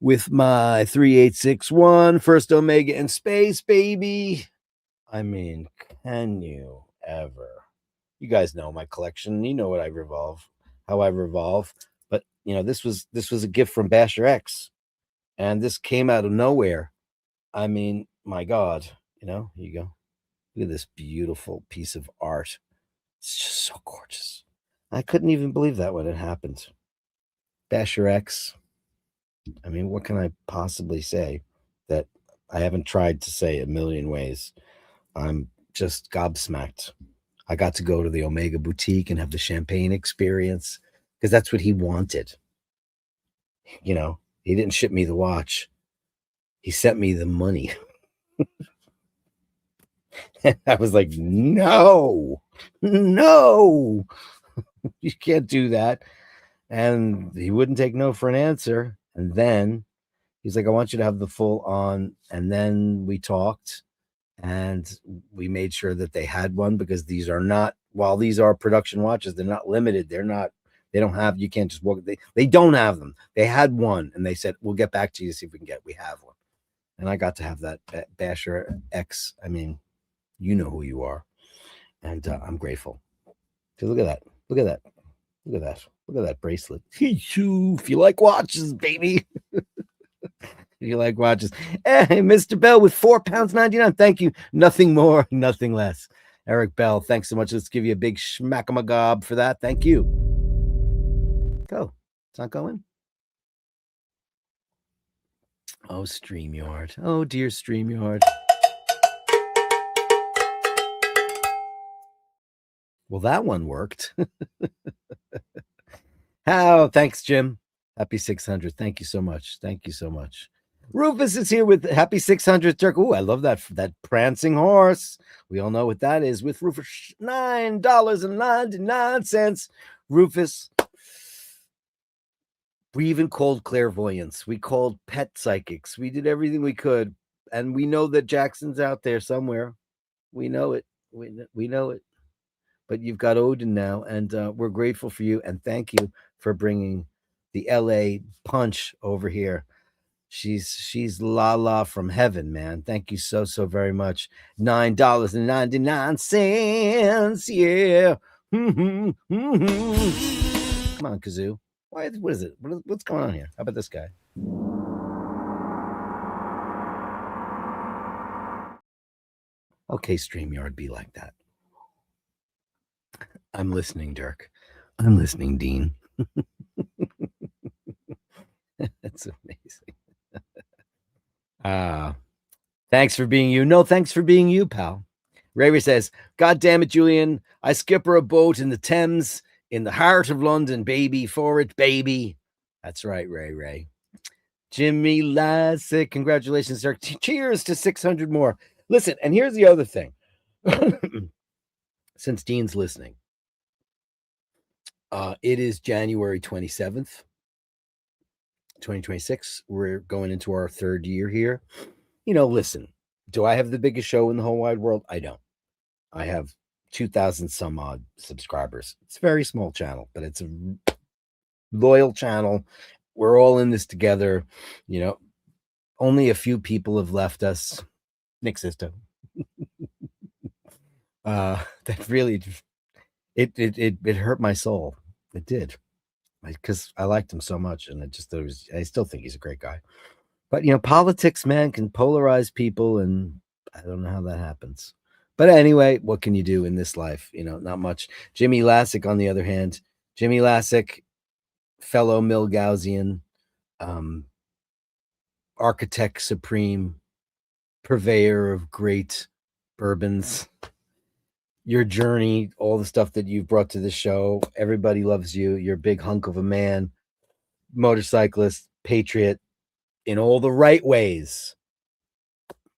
with my 3861 first Omega in space, baby. I mean, can you ever? You guys know my collection. You know how I revolve. But this was a gift from Basher X, and this came out of nowhere. I mean, my God, here you go. Look at this beautiful piece of art. It's just so gorgeous. I couldn't even believe that when it happened. Basher X. I mean, what can I possibly say that I haven't tried to say a million ways? I'm just gobsmacked. I got to go to the Omega Boutique and have the champagne experience because that's what he wanted. You know, he didn't ship me the watch. He sent me the money. I was like, no, no, you can't do that. And he wouldn't take no for an answer. And then he's like, I want you to have the full on. And then we talked and we made sure that they had one because these are not, while these are production watches, they're not limited. They're not, they don't have, you can't just walk. They don't have them. They had one and they said, we'll get back to you to see if we can we have one. And I got to have that Basher X. I mean, you know who you are. And I'm grateful. Look at that. Look at that. Look at that. Look at that bracelet. If you like watches, baby. If you like watches. Hey, Mr. Bell with £4.99. Thank you. Nothing more, nothing less. Eric Bell, thanks so much. Let's give you a big schmack-a-magob for that. Thank you. Go. It's not going? Oh, StreamYard. Oh, dear StreamYard. Well, that one worked. Oh, thanks, Jim. Happy 600. Thank you so much. Thank you so much. Rufus is here with happy 600 Dirk. Oh, I love that prancing horse. We all know what that is with Rufus. $9.99. Rufus. We even called clairvoyance. We called pet psychics. We did everything we could. And we know that Jackson's out there somewhere. We know it. We know it. But you've got Odin now, and we're grateful for you. And thank you for bringing the LA punch over here. She's la from heaven, man. Thank you so very much. $9.99. Yeah. Come on, Kazoo. What is it? What's going on here? How about this guy? Okay, StreamYard, be like that. I'm listening, Dirk. I'm listening, Dean. That's amazing. Thanks for being you. No, thanks for being you, pal. Ray says, God damn it, Julian. I skipper a boat in the Thames in the heart of London, baby. For it, baby. That's right, Ray. Jimmy Lassick. Congratulations, Dirk. Cheers to 600 more. Listen, and here's the other thing. Since Dean's listening, it is January 27th, 2026. We're going into our third year here. You know, listen, do I have the biggest show in the whole wide world? I don't. I have 2,000 some odd subscribers. It's a very small channel, but it's a loyal channel. We're all in this together. You know, only a few people have left us. Nick Sisto. That really, it hurt my soul. It did, because I liked him so much, and I still think he's a great guy. But you know, politics, man, can polarize people, and I don't know how that happens. But anyway, what can you do in this life? You know, not much. Jimmy Lassick, on the other hand, Jimmy Lassick, fellow Milgausian, architect supreme, purveyor of great bourbons. Your journey, all the stuff that you've brought to the show, everybody loves you. You're a big hunk of a man, motorcyclist, patriot, in all the right ways,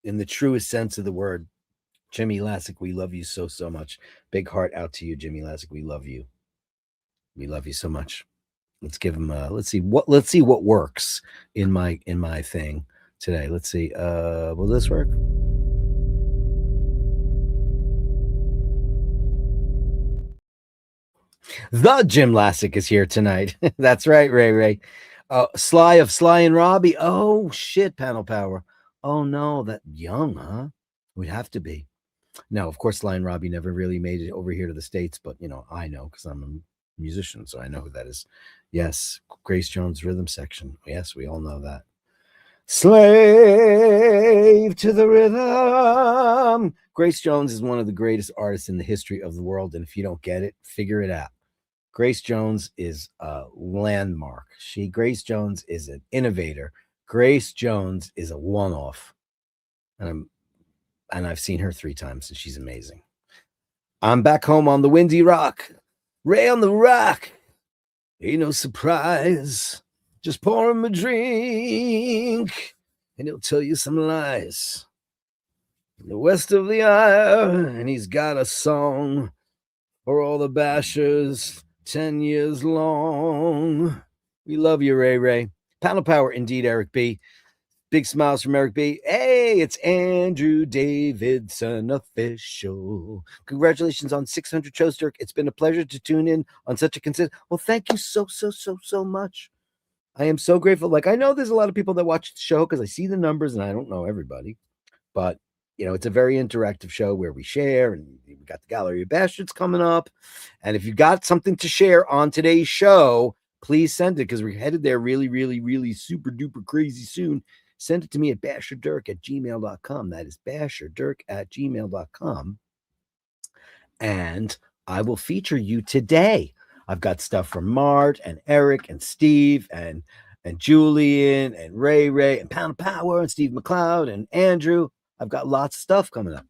in the truest sense of the word. Jimmy Lassick, we love you so much. Big heart out to you, Jimmy Lassick. We love you. We love you so much. Let's give him let's see what works in my thing today. Let's see. Will this work? The Jim Lassick is here tonight. That's right, Ray. Sly of Sly and Robbie. Oh shit, panel power. Oh no, that young, huh? Would have to be. No, of course, Sly and Robbie never really made it over here to the States, but you know, I know because I'm a musician, so I know who that is. Yes, Grace Jones Rhythm Section. Yes, we all know that. Slave to the rhythm. Grace Jones is one of the greatest artists in the history of the world, and if you don't get it, figure it out. Grace Jones is a landmark. Grace Jones is an innovator. Grace Jones is a one-off. And I've seen her 3 times, and she's amazing. I'm back home on the windy rock. Ray on the rock. Ain't no surprise. Just pour him a drink, and he'll tell you some lies. In the west of the Ire, and he's got a song for all the bashers 10 years long. We love you, Ray Ray. Panel power indeed, Eric B. Big smiles from Eric B. Hey, it's Andrew Davidson official. Congratulations on 600 shows, Dirk. It's been a pleasure to tune in on such a consistent. Well, thank you so much. I am so grateful. Like, I know there's a lot of people that watch the show because I see the numbers and I don't know everybody, but it's a very interactive show where we share, and we got the Gallery of Bastards coming up. And if you got something to share on today's show, please send it because we're headed there really super duper crazy soon. Send it to me at basherdirk@gmail.com. That is basherdirk@gmail.com. And I will feature you today. I've got stuff from Mart and Eric and Steve and Julian and Ray and Pound of Power and Steve McLeod and Andrew. I've got lots of stuff coming up.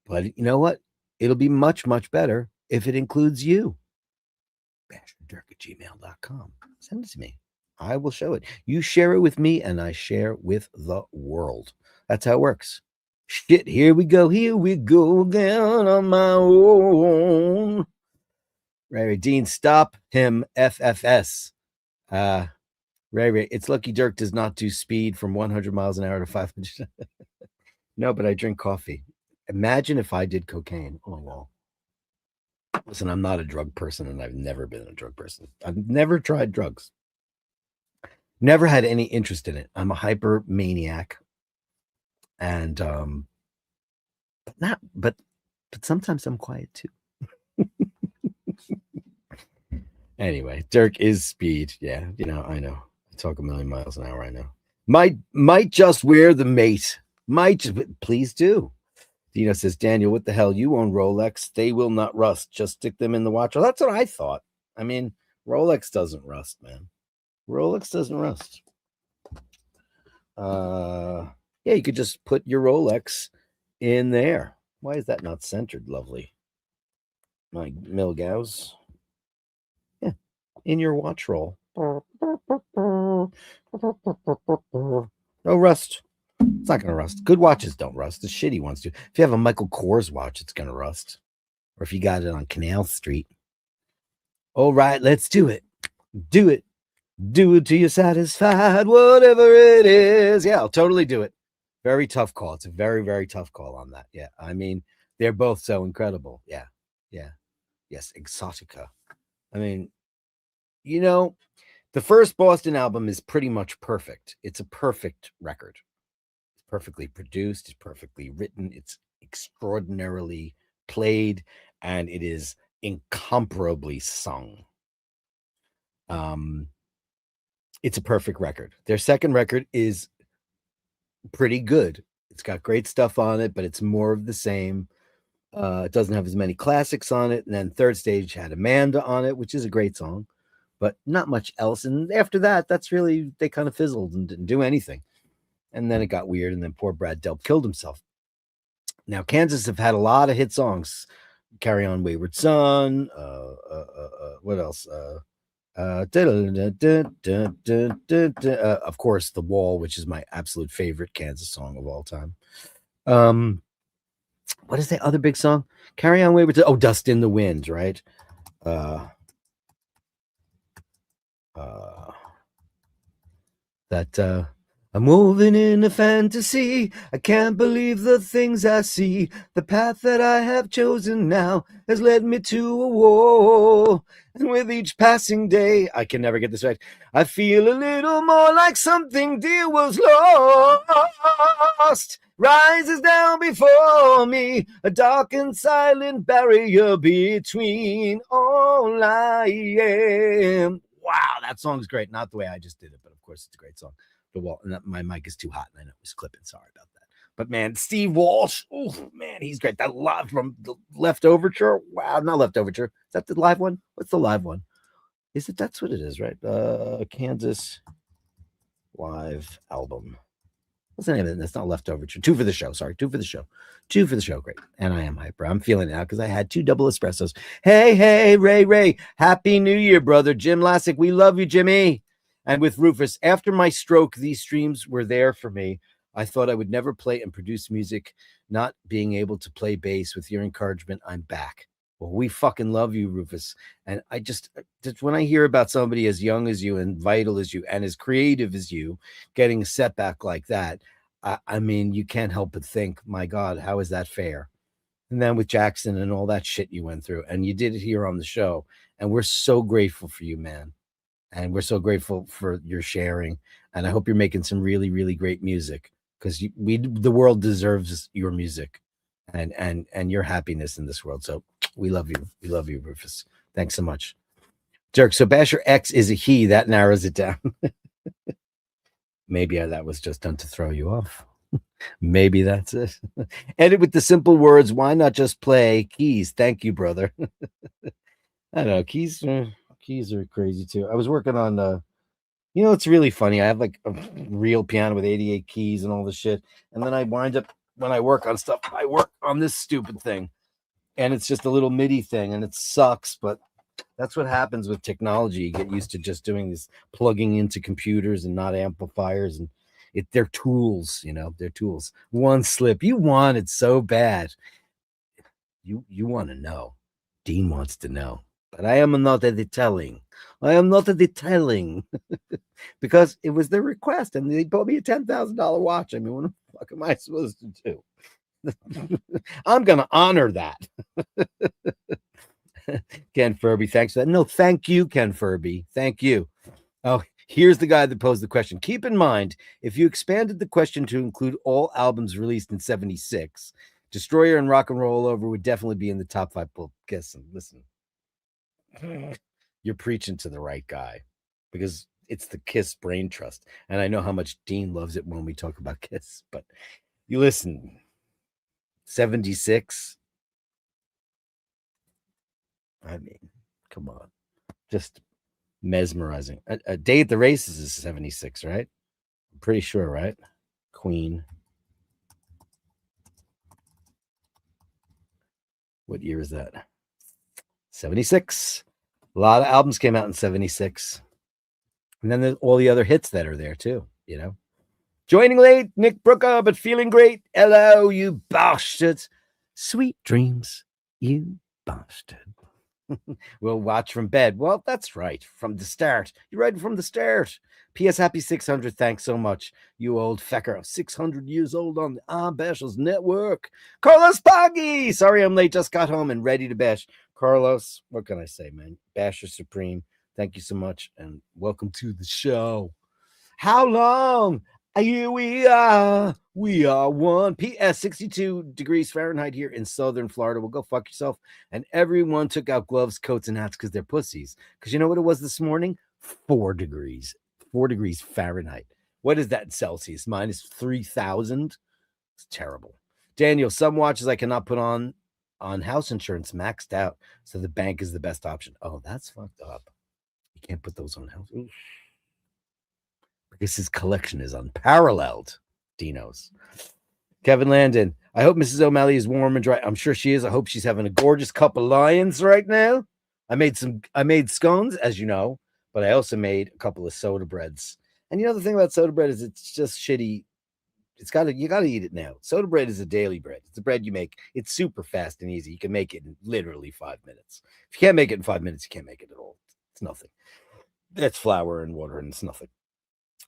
But you know what? It'll be much better if it includes you. Basherdirk@gmail.com. Send it to me. I will show it. You share it with me, and I share with the world. That's how it works. Shit, here we go again on my own. Ray Dean, stop him, FFS. Ray, it's lucky Dirk does not do speed from 100 miles an hour to 500. No, but I drink coffee. Imagine if I did cocaine. Oh, well. Listen, I'm not a drug person, and I've never been a drug person. I've never tried drugs. Never had any interest in it. I'm a hypermaniac. And but sometimes I'm quiet too. Anyway, Dirk is speed. Yeah, I know. I talk a million miles an hour. I know. Might just wear the mate. Please do. Dino says, Daniel, what the hell? You own Rolex. They will not rust. Just stick them in the watch. Well, that's what I thought. I mean, Rolex doesn't rust, man. Rolex doesn't rust. Yeah, you could just put your Rolex in there. Why is that not centered? Lovely. My Milgauss. Yeah, in your watch roll. No rust. It's not going to rust. Good watches don't rust. The shitty ones do. If you have a Michael Kors watch, it's going to rust. Or if you got it on Canal Street. All right, let's do it. Do it. Do it till you're satisfied, whatever it is. Yeah, I'll totally do it. Very tough call. It's a very tough call on that. Yeah, I mean, they're both so incredible. Yeah. Yes, Exotica. I mean, the first Boston album is pretty much perfect. It's a perfect record. It's perfectly produced. It's perfectly written. It's extraordinarily played, and it is incomparably sung. It's a perfect record. Their second record is pretty good. It's got great stuff on it, but it's more of the same. It doesn't have as many classics on it. And then Third Stage had Amanda on it, which is a great song, but not much else. And after that, they kind of fizzled and didn't do anything. And then it got weird. And then poor Brad Delp killed himself. Now, Kansas have had a lot of hit songs. Carry On Wayward Son. What else? Of course, The Wall, which is my absolute favorite Kansas song of all time. What is the other big song? Carry On Wayward Son. Oh, Dust in the Wind, right? I'm moving in a fantasy. I can't believe the things I see. The path that I have chosen now has led me to a wall. And with each passing day, I can never get this right, I feel a little more like something dear was lost. Rises down before me, a dark and silent barrier between all I am. Wow, that song's great. Not the way I just did it, but of course it's a great song. The Wall, and my mic is too hot, and I know it was clipping. Sorry about that. But man, Steve Walsh, oh man, he's great. That live from the Left Overture. Wow, not Left Overture. Is that the live one? What's the live one? Is it? That's what it is, right? Kansas live album. What's the name of it? That's not leftover. Two for the show. Sorry, two for the show. Two for the show. Great. And I am hyper. I'm feeling it now because I had two double espressos. Hey, hey, Ray. Happy New Year, brother. Jim Lassick. We love you, Jimmy. And with Rufus, after my stroke, these streams were there for me. I thought I would never play and produce music, not being able to play bass. With your encouragement, I'm back. Well, we fucking love you, Rufus. And I just when I hear about somebody as young as you and vital as you and as creative as you getting a setback like that, I mean, you can't help but think, my God, how is that fair? And then with Jackson and all that shit you went through, and you did it here on the show, and we're so grateful for you, man. And we're so grateful for your sharing. And I hope you're making some really, really great music because the world deserves your music and your happiness in this world. So we love you. We love you, Rufus. Thanks so much. Dirk, so Basher X is a he. That narrows it down. Maybe that was just done to throw you off. Maybe that's it. Edit with the simple words. Why not just play keys? Thank you, brother. I don't know. Keys are crazy too. I was working on it's really funny. I have like a real piano with 88 keys and all this shit. And then I wind up when I work on stuff, I work on this stupid thing. And it's just a little MIDI thing and it sucks, but that's what happens with technology. You get used to just doing this plugging into computers and not amplifiers, and they're tools, they're tools. One slip, you want it so bad. You want to know. Dean wants to know, but I am not a detailing. I am not a detailing because it was their request, and they bought me a $10,000 watch. I mean, what the fuck am I supposed to do? I'm gonna honor that. Ken Furby, thanks for that. No, thank you, Ken Furby. Thank you. Oh, here's the guy that posed the question. Keep in mind, if you expanded the question to include all albums released in 76, Destroyer and Rock and Roll Over would definitely be in the top 5. Well, listen, you're preaching to the right guy because it's the Kiss brain trust. And I know how much Dean loves it when we talk about Kiss, but you listen, 76. I mean, come on. Just mesmerizing. A Day at the Races is 76, right? I'm pretty sure, right? Queen. What year is that? 76. A lot of albums came out in 76. And then there's all the other hits that are there too, Joining late, Nick Brooker, but feeling great. Hello, you bastards. Sweet dreams, you bastard. We'll watch from bed. Well, that's right. From the start. You're right from the start. P.S. Happy 600. Thanks so much, you old fecker. 600 years old on the Bashers Network. Carlos Poggy. Sorry I'm late. Just got home and ready to bash. Carlos, what can I say, man? Basher Supreme. Thank you so much. And welcome to the show. How long? Here we are. We are one. PS 62 degrees Fahrenheit here in southern Florida. Well, go fuck yourself. And everyone took out gloves, coats, and hats because they're pussies. Because you know what it was this morning? 4 degrees. 4 degrees Fahrenheit. What is that in Celsius? Minus 3,000? It's terrible. Daniel, some watches I cannot put on house insurance maxed out. So the bank is the best option. Oh, that's fucked up. You can't put those on house. Oof. Because his collection is unparalleled. Dino's. Kevin Landon. I hope Mrs. O'Malley is warm and dry. I'm sure she is. I hope she's having a gorgeous cup of lions right now. I made scones, as you know, but I also made a couple of soda breads. And the thing about soda bread is it's just shitty. You gotta eat it now. Soda bread is a daily bread. It's a bread you make. It's super fast and easy. You can make it in literally 5 minutes. If you can't make it in 5 minutes, you can't make it at all. It's nothing. It's flour and water, and it's nothing.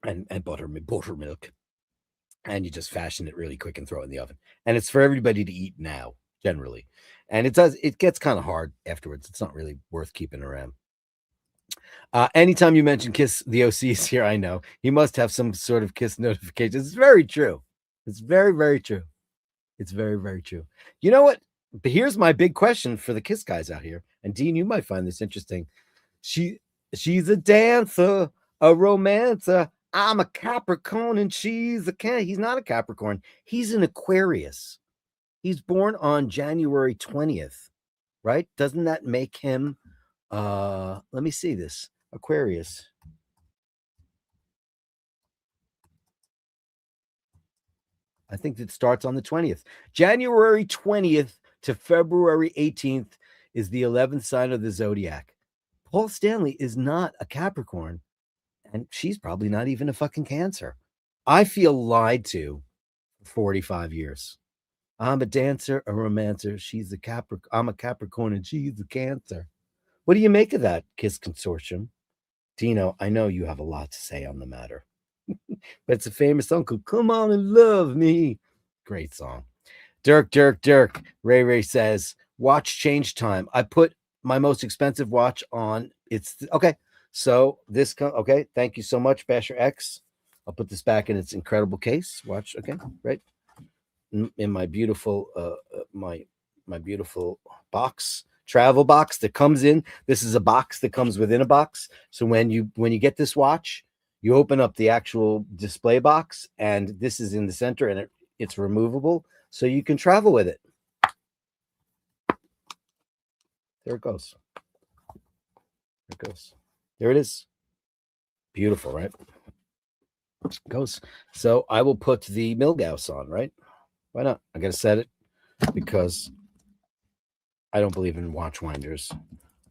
And buttermilk, and you just fashion it really quick and throw it in the oven. And it's for everybody to eat now, generally. And it gets kind of hard afterwards. It's not really worth keeping around. Anytime you mention Kiss, the OC is here. I know he must have some sort of Kiss notification. It's very true. It's very, very true. It's very, very true. You know what? But here's my big question for the Kiss guys out here. And Dean, you might find this interesting. She's a dancer, a romancer. I'm a Capricorn and she's a Can. He's not a Capricorn. He's an Aquarius. He's born on January 20th, right? Doesn't that make him let me see this. Aquarius. I think it starts on the 20th. January 20th to February 18th is the 11th sign of the zodiac. Paul Stanley is not a Capricorn, and she's probably not even a fucking Cancer. I feel lied to for 45 years. I'm a dancer, a romancer. I'm a Capricorn, and she's a Cancer. What do you make of that, Kiss Consortium? Dino, I know you have a lot to say on the matter. But it's a famous song called Come On and Love Me. Great song. Dirk. Ray says, watch change time. I put my most expensive watch on. It's okay. So this, okay. Thank you so much, Basher X. I'll put this back in its incredible case. Watch, okay, right in my beautiful, my beautiful box, travel box that comes in. This is a box that comes within a box. So when you get this watch, you open up the actual display box, and this is in the center, and it's removable, so you can travel with it. There it goes. There it goes. There it is. Beautiful, right? It goes. So I will put the Milgauss on, right? Why not? I got to set it because I don't believe in watch winders.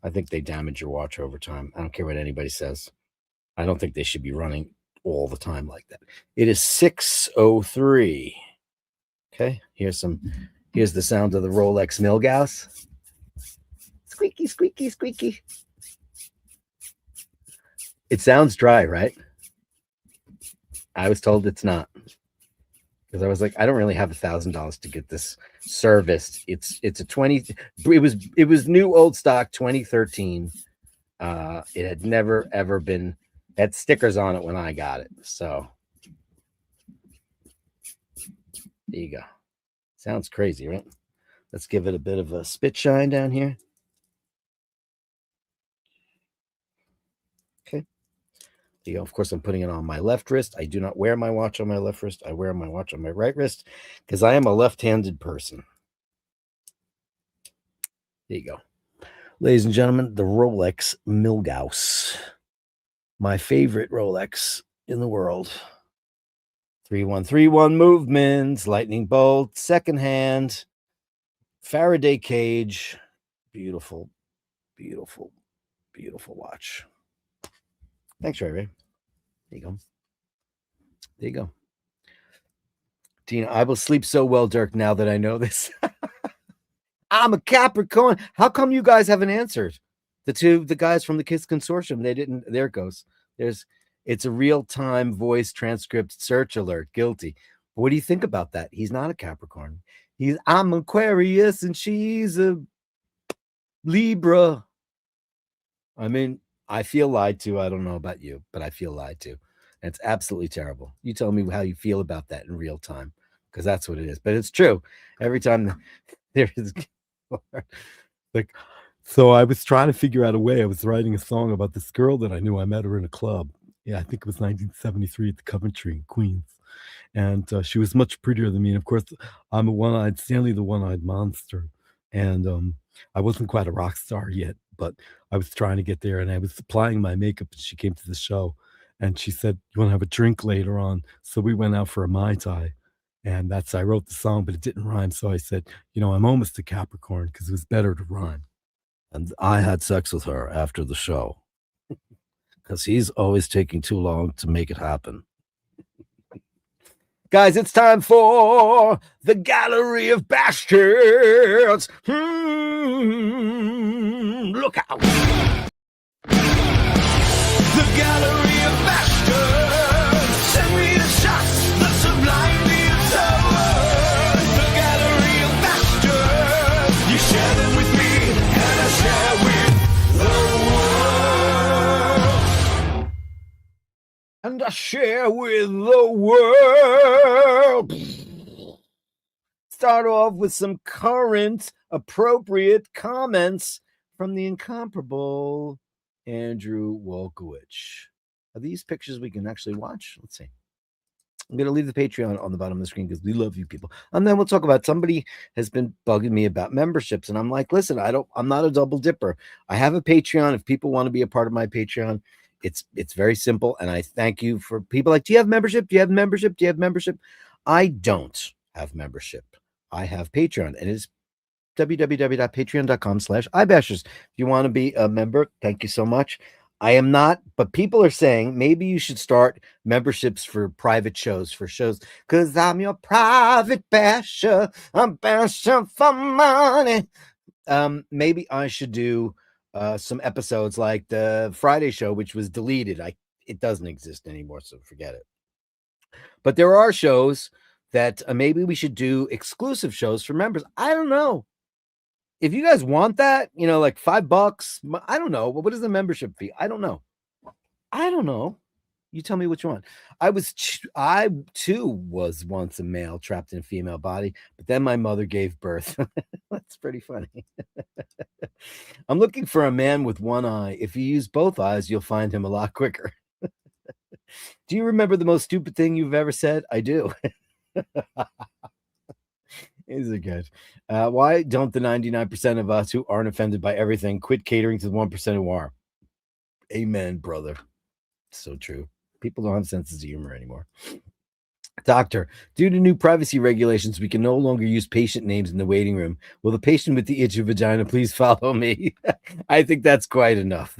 I think they damage your watch over time. I don't care what anybody says. I don't think they should be running all the time like that. It is 6:03. Okay, here's the sound of the Rolex Milgauss. Squeaky, squeaky, squeaky. It sounds dry, right? I was told it's not. Because I was like, I don't really have $1,000 to get this serviced. It's a 20. It was new old stock 2013. It had never ever been, had stickers on it when I got it. So there you go. Sounds crazy, right? Let's give it a bit of a spit shine down here. Okay. There you go. Of course, I'm putting it on my left wrist. I do not wear my watch on my left wrist. I wear my watch on my right wrist because I am a left-handed person. There you go. Ladies and gentlemen, the Rolex Milgauss. My favorite Rolex in the world. 3131 movements, lightning bolt, second hand, Faraday cage. Beautiful, beautiful, beautiful watch. Thanks, Ray. There you go. There you go. Tina, I will sleep so well, Dirk, now that I know this. I'm a Capricorn. How come you guys haven't answered? The guys from the Kiss Consortium, they didn't. There it goes. It's a real-time voice transcript search alert. Guilty. What do you think about that? He's not a Capricorn. I'm Aquarius and she's a Libra. I mean, I feel lied to. I don't know about you, but I feel lied to. And it's absolutely terrible. You tell me how you feel about that in real time, because that's what it is. But it's true. Every time there is like, so I was trying to figure out a way. I was writing a song about this girl that I knew. I met her in a club. Yeah, I think it was 1973 at the Coventry in Queens. And she was much prettier than me. And of course, I'm a one-eyed, Stanley the one-eyed monster. And I wasn't quite a rock star yet, but I was trying to get there. And I was applying my makeup. And she came to the show. And she said, you want to have a drink later on? So we went out for a Mai Tai. And I wrote the song, but it didn't rhyme. So I said, I'm almost a Capricorn because it was better to rhyme. And I had sex with her after the show because he's always taking too long to make it happen. Guys, it's time for the Gallery of Bastards. Look out. The Gallery of Bastards. Send me the shots, the sublime, the absurd. The Gallery of Bastards. You share them with me, and I share with the world. And I share with the world. Start off with some current appropriate comments from the incomparable Andrew Wolkowicz. Are these pictures we can actually watch? Let's see. I'm going to leave the Patreon on the bottom of the screen because we love you people. And then we'll talk about, somebody has been bugging me about memberships. And I'm like, listen, I'm not a double dipper. I have a Patreon. If people want to be a part of my Patreon, it's very simple. And I thank you for people like, do you have membership? Do you have membership? Do you have membership? I don't have membership. I have Patreon, and it's www.patreon.com/ibashers. If you want to be a member, thank you so much. I am not, but people are saying maybe you should start memberships for private shows, because I'm your private basher. I'm bashing for money. Maybe I should do some episodes like the Friday show, which was deleted. It doesn't exist anymore, so forget it. But there are shows that maybe we should do exclusive shows for members. I don't know. If you guys want that, like $5, I don't know. What is the membership fee? I don't know. You tell me what you want. I too was once a male trapped in a female body, but then my mother gave birth. That's pretty funny. I'm looking for a man with one eye. If you use both eyes, you'll find him a lot quicker. Do you remember the most stupid thing you've ever said? I do. These are good. Why don't the 99% of us who aren't offended by everything quit catering to the 1% who are? Amen, brother. So true. People don't have senses of humor anymore. Doctor, due to new privacy regulations, we can no longer use patient names in the waiting room. Will the patient with the itchy vagina please follow me? I think that's quite enough.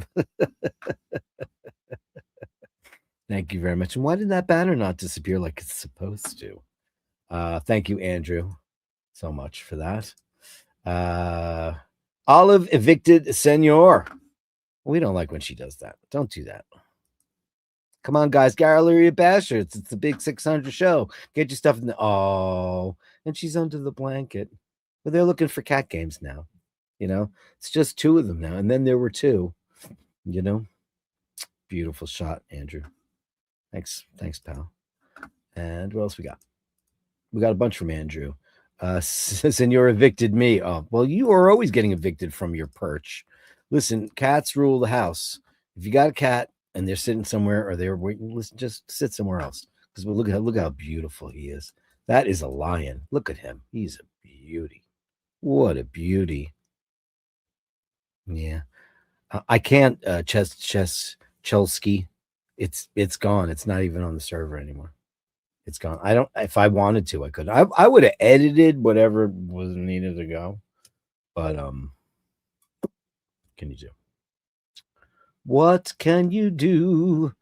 Thank you very much. And why did that banner not disappear like it's supposed to? Thank you, Andrew, so much for that. Olive evicted Senor. We don't like when she does that. Don't do that. Come on, guys. Gallery of Bashtards. It's the big 600 show. Get your stuff in the. Oh, and she's under the blanket. But they're looking for cat games now. It's just 2 of them now. And then there were 2. Beautiful shot, Andrew. Thanks, pal. And what else we got? We got a bunch from Andrew. Senor evicted me. Oh, well, you are always getting evicted from your perch. Listen, cats rule the house. If you got a cat and they're sitting somewhere or they're waiting, listen, just sit somewhere else. Because look how beautiful he is. That is a lion. Look at him. He's a beauty. What a beauty. Yeah. I can't Chelsky. It's gone. It's not even on the server anymore. It's gone. I don't. If I wanted to, I could. I would have edited whatever was needed to go. But can you do? What can you do?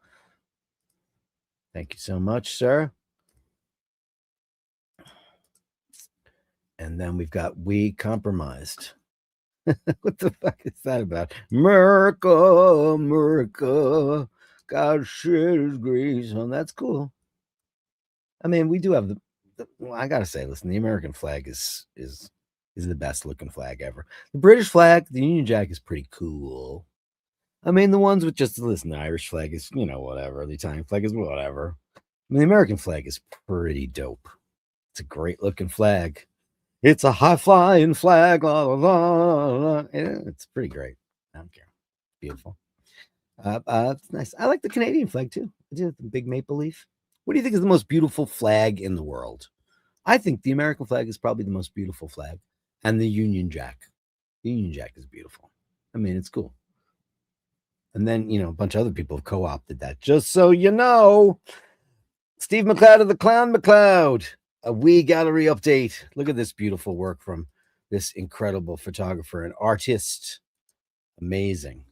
Thank you so much, sir. And then we've got we compromised. What the fuck is that about? America, God shed his grace on. That's cool. I mean, we do have well, I gotta say, listen, the American flag is the best looking flag ever. The British flag, the Union Jack is pretty cool. I mean, the ones with just listen, the Irish flag is, whatever. The Italian flag is whatever. I mean, the American flag is pretty dope. It's a great looking flag. It's a high flying flag. La, la, la, la. Yeah, it's pretty great. I don't care. Beautiful. It's nice. I like the Canadian flag too. I do the big maple leaf. What do you think is the most beautiful flag in the world? I think the American flag is probably the most beautiful flag, and the Union Jack. The Union Jack is beautiful. I mean, it's cool. And then, a bunch of other people have co-opted that. Just so you know, Steve McLeod of the Clown McLeod, a wee gallery update. Look at this beautiful work from this incredible photographer and artist. Amazing.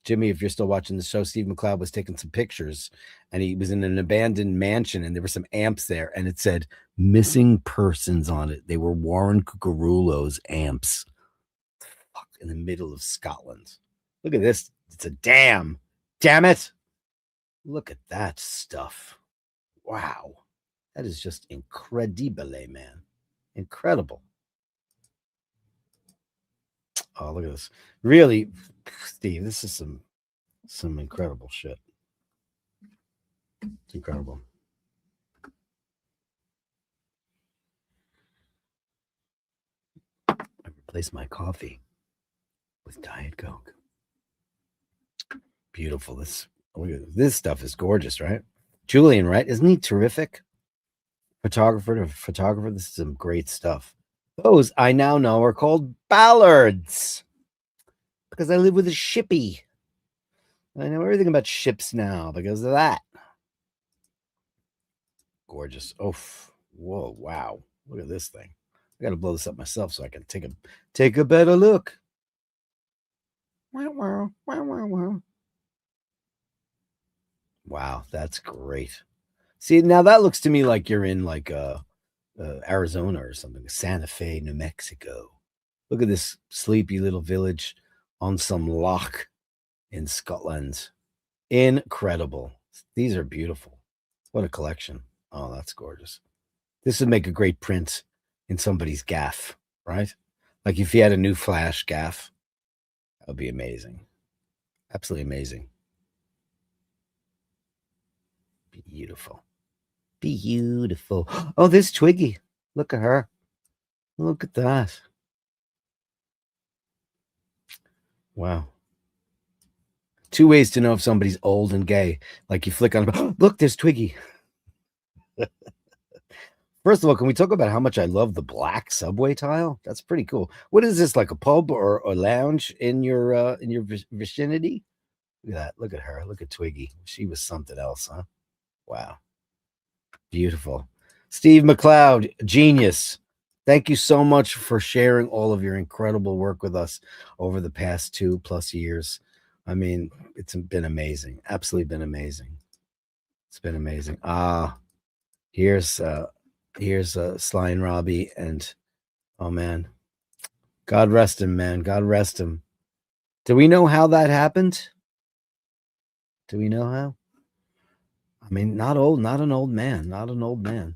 Jimmy, if you're still watching the show, Steve McLeod was taking some pictures and he was in an abandoned mansion and there were some amps there and it said missing persons on it. They were Warren Cucurullo's amps. Fuck, in the middle of Scotland. Look at this. It's a dam. Damn it. Look at that stuff. Wow. That is just incredible, man. Incredible. Oh, look at this. Really, Steve, this is some incredible shit. It's incredible. I replaced my coffee with Diet Coke. Beautiful. This stuff is gorgeous, right? Julian, right? Isn't he terrific? Photographer to photographer. This is some great stuff. Those I now know are called ballards because I live with a shippy. I know everything about ships now because of that. gorgeous. Oh, whoa, wow. Look at this thing. I got to blow this up myself so I can take a better look. Wow, that's great. See, now that looks to me like you're in like Arizona or something, Santa Fe, New Mexico. Look at this sleepy little village on some loch in Scotland. Incredible. These are beautiful. What a collection. Oh, that's gorgeous. This would make a great print in somebody's gaff, right? Like if you had a new flash gaff, that would be amazing. Absolutely amazing. Beautiful. Beautiful. Oh, this Twiggy. Look at her. Look at that. Wow. Two ways to know if somebody's old and gay. Like you flick on, look, there's Twiggy. First of all, can we talk about how much I love the black subway tile? That's pretty cool. What is this, like a pub or a lounge in your vicinity? Look at that. Look at her. Look at Twiggy. She was something else, huh? Wow. Beautiful. Steve McLeod, genius. Thank you so much for sharing all of your incredible work with us over the past 2+ years. I mean, it's been amazing. Absolutely been amazing. It's been amazing. Here's Sly and Robbie, and oh man, God rest him, man. God rest him. Do we know how that happened? Do we know how? I mean, not an old man.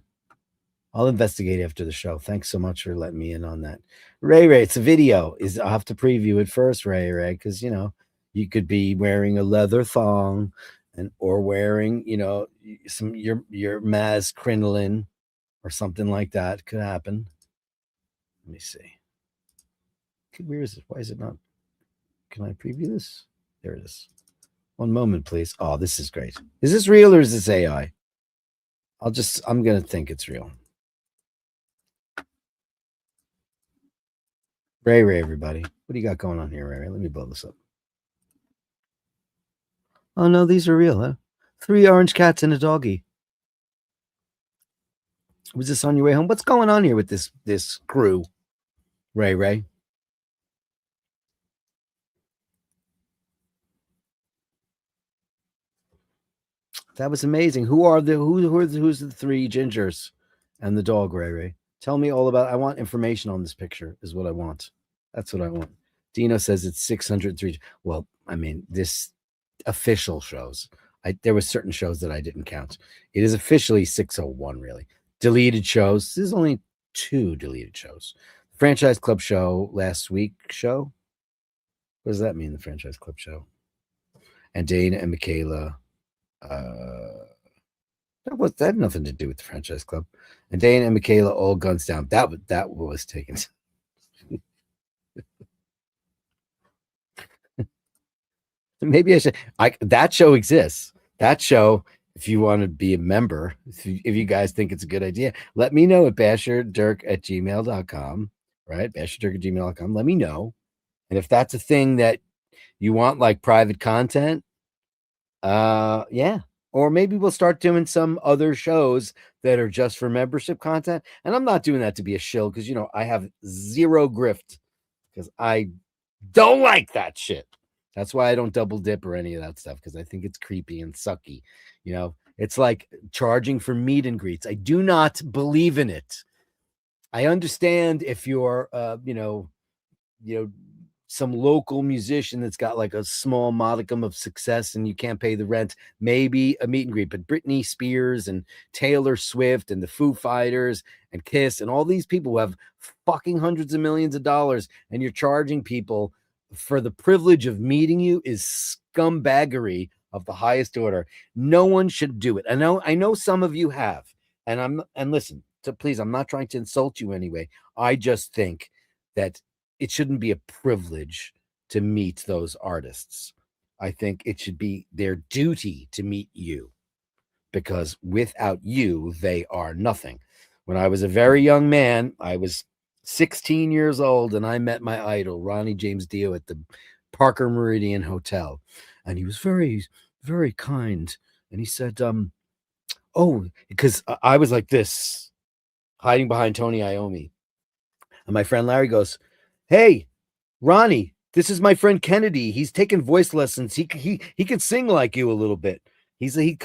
I'll investigate after the show. Thanks so much for letting me in on that. Ray, it's a video. I'll have to preview it first, Ray, because you could be wearing a leather thong or wearing, some your Maz crinoline or something like that. Could happen. Let me see. Where is it? Why is it not? Can I preview this? There it is. One moment, please. Oh, this is great. Is this real or is this AI? I'm going to think it's real. Ray, everybody. What do you got going on here, Ray? Let me blow this up. Oh, no, these are real, huh? 3 orange cats and a doggy. Was this on your way home? What's going on here with this crew, Ray? That was amazing. Who's the 3 gingers and the dog, Ray? Tell me all about. I want information on this picture. Is what I want. That's what I want. Dino says it's 603. Well, I mean, this official shows. There were certain shows that I didn't count. It is officially 601, really. Deleted shows. There's only 2 deleted shows. Franchise Club show last week show. What does that mean, the Franchise Club show? And Dana and Michaela. That had nothing to do with the Franchise Club. And Dana and Michaela, all guns down. That was taken. Maybe I should. That show exists. That show, if you want to be a member, if you guys think it's a good idea, let me know at basherdirk@gmail.com. Right? Basherdirk@gmail.com. Let me know. And if that's a thing that you want, like private content, yeah. Or maybe we'll start doing some other shows that are just for membership content. And I'm not doing that to be a shill because, I have zero grift because I don't like that shit. That's why I don't double dip or any of that stuff because I think it's creepy and sucky. It's like charging for meet and greets. I do not believe in it. I understand if you're, some local musician that's got like a small modicum of success and you can't pay the rent, maybe a meet and greet. But Britney Spears and Taylor Swift and the Foo Fighters and Kiss and all these people who have fucking hundreds of millions of dollars and you're charging people for the privilege of meeting you is scumbaggery of the highest order. No one should do it. I know some of you have. And listen, please, I'm not trying to insult you anyway. I just think that it shouldn't be a privilege to meet those artists. I think it should be their duty to meet you because without you, they are nothing. When I was a very young man, I was 16 years old and I met my idol, Ronnie James Dio, at the Parker Meridian Hotel. And he was very, very kind. And he said, Oh, because I was like this, hiding behind Tony Iommi. And my friend Larry goes, "Hey, Ronnie, this is my friend Kennedy. He's taking voice lessons. He can sing like you a little bit. He's a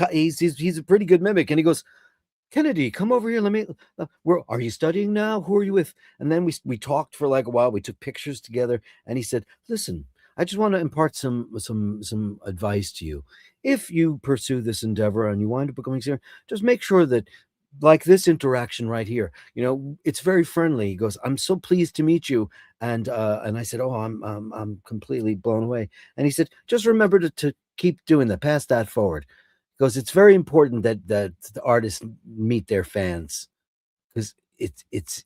pretty good mimic." And he goes, "Kennedy, come over here. Let me. Where are you studying now? Who are you with?" And then we talked for like a while. We took pictures together, and he said, "Listen, I just want to impart some advice to you. If you pursue this endeavor and you wind up becoming singer, just make sure that." Like this interaction right here, it's very friendly. He goes, "I'm so pleased to meet you," and I said, "Oh, I'm completely blown away." And he said, "Just remember to keep doing that. Pass that forward." Because it's very important that the artists meet their fans, because it's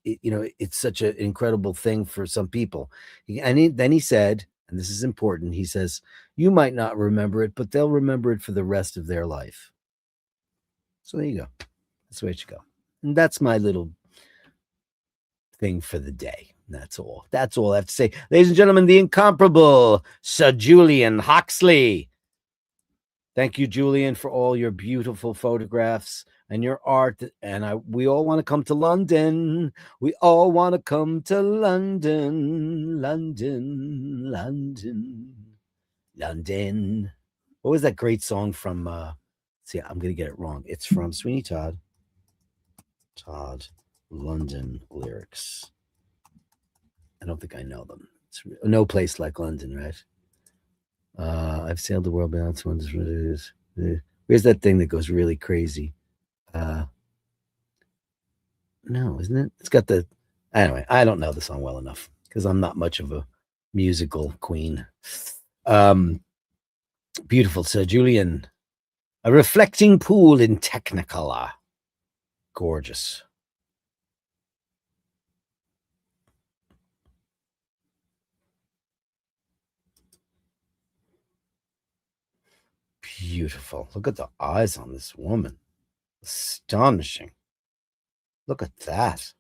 such an incredible thing for some people. Then he said, and this is important, he says, "You might not remember it, but they'll remember it for the rest of their life." So there you go. That's the way it should go. And that's my little thing for the day. That's all I have to say. Ladies and gentlemen, the incomparable Sir Julian Huxley. Thank you, Julian, for all your beautiful photographs and your art. And we all want to come to London. We all want to come to London, London, London, London. What was that great song from? See, I'm gonna get it wrong. It's from Sweeney Todd. Todd, London lyrics. I don't think I know them. It's no place like London, right? I've sailed the world beyond wonders. Where's that thing that goes really crazy? No, isn't it? It's got the. Anyway, I don't know the song well enough because I'm not much of a musical queen. Um, Beautiful, Sir Julian. A reflecting pool in Technicolor. Gorgeous. Beautiful. Look at the eyes on this woman. Astonishing. Look at that.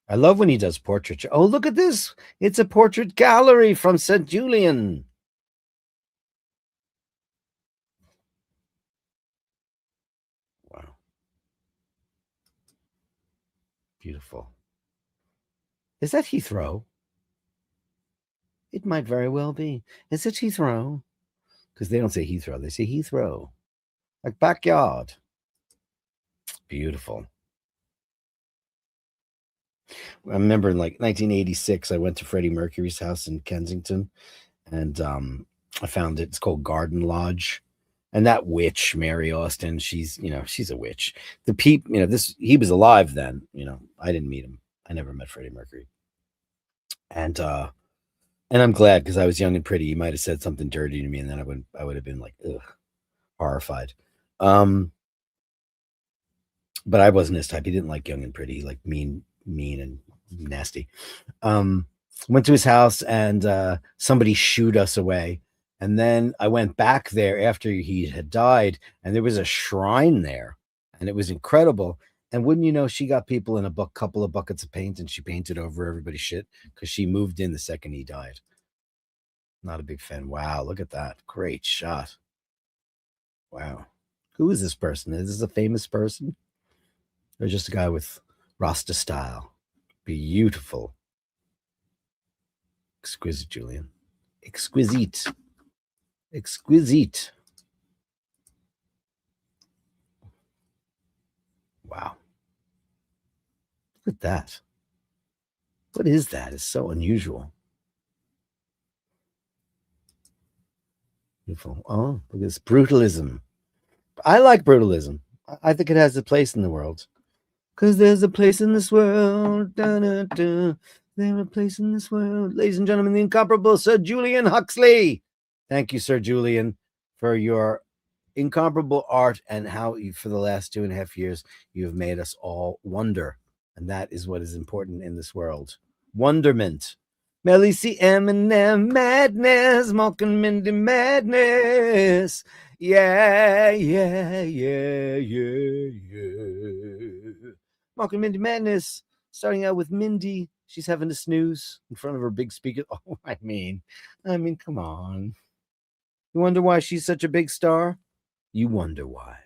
I love when he does portraiture. Oh, look at this. It's a portrait gallery from St. Julian. Wow. Beautiful. Is that Heathrow? It might very well be. Is it Heathrow? Because they don't say Heathrow, they say Heathrow. Like backyard. Beautiful. I remember in like 1986, I went to Freddie Mercury's house in Kensington, and I found it. It's called Garden Lodge. And that witch, Mary Austin, she's a witch. He was alive then. I didn't meet him. I never met Freddie Mercury. And I'm glad, because I was young and pretty. He might have said something dirty to me, and then I would have been like, ugh, horrified. Um, but I wasn't his type. He didn't like young and pretty, like mean and nasty. Um, Went to his house, and somebody shooed us away. And then I went back there after he had died, and there was a shrine there, and it was incredible. And wouldn't you know, she got people in a couple of buckets of paint, and she painted over everybody's shit because she moved in the second he died. Not a big fan. Wow, look at that. Great shot. Wow. Who is this person? Is this a famous person? Or just a guy with Rasta style? Beautiful. Exquisite, Julian. Exquisite. Exquisite. Wow. Look at that. What is that? It's so unusual. Beautiful. Oh, look at this brutalism. I like brutalism. I think it has a place in the world. Because there's a place in this world. Da, da, da. There's a place in this world. Ladies and gentlemen, the incomparable Sir Julian Huxley. Thank you, Sir Julian, for your incomparable art, and how for the last 2.5 years you have made us all wonder. And that is what is important in this world. Wonderment. Melly C. Eminem madness, Malcolm Mindy madness. Yeah, yeah, yeah, yeah, yeah. Malcolm Mindy madness. Starting out with Mindy. She's having to snooze in front of her big speaker. Oh, I mean, come on. You wonder why she's such a big star? You wonder why.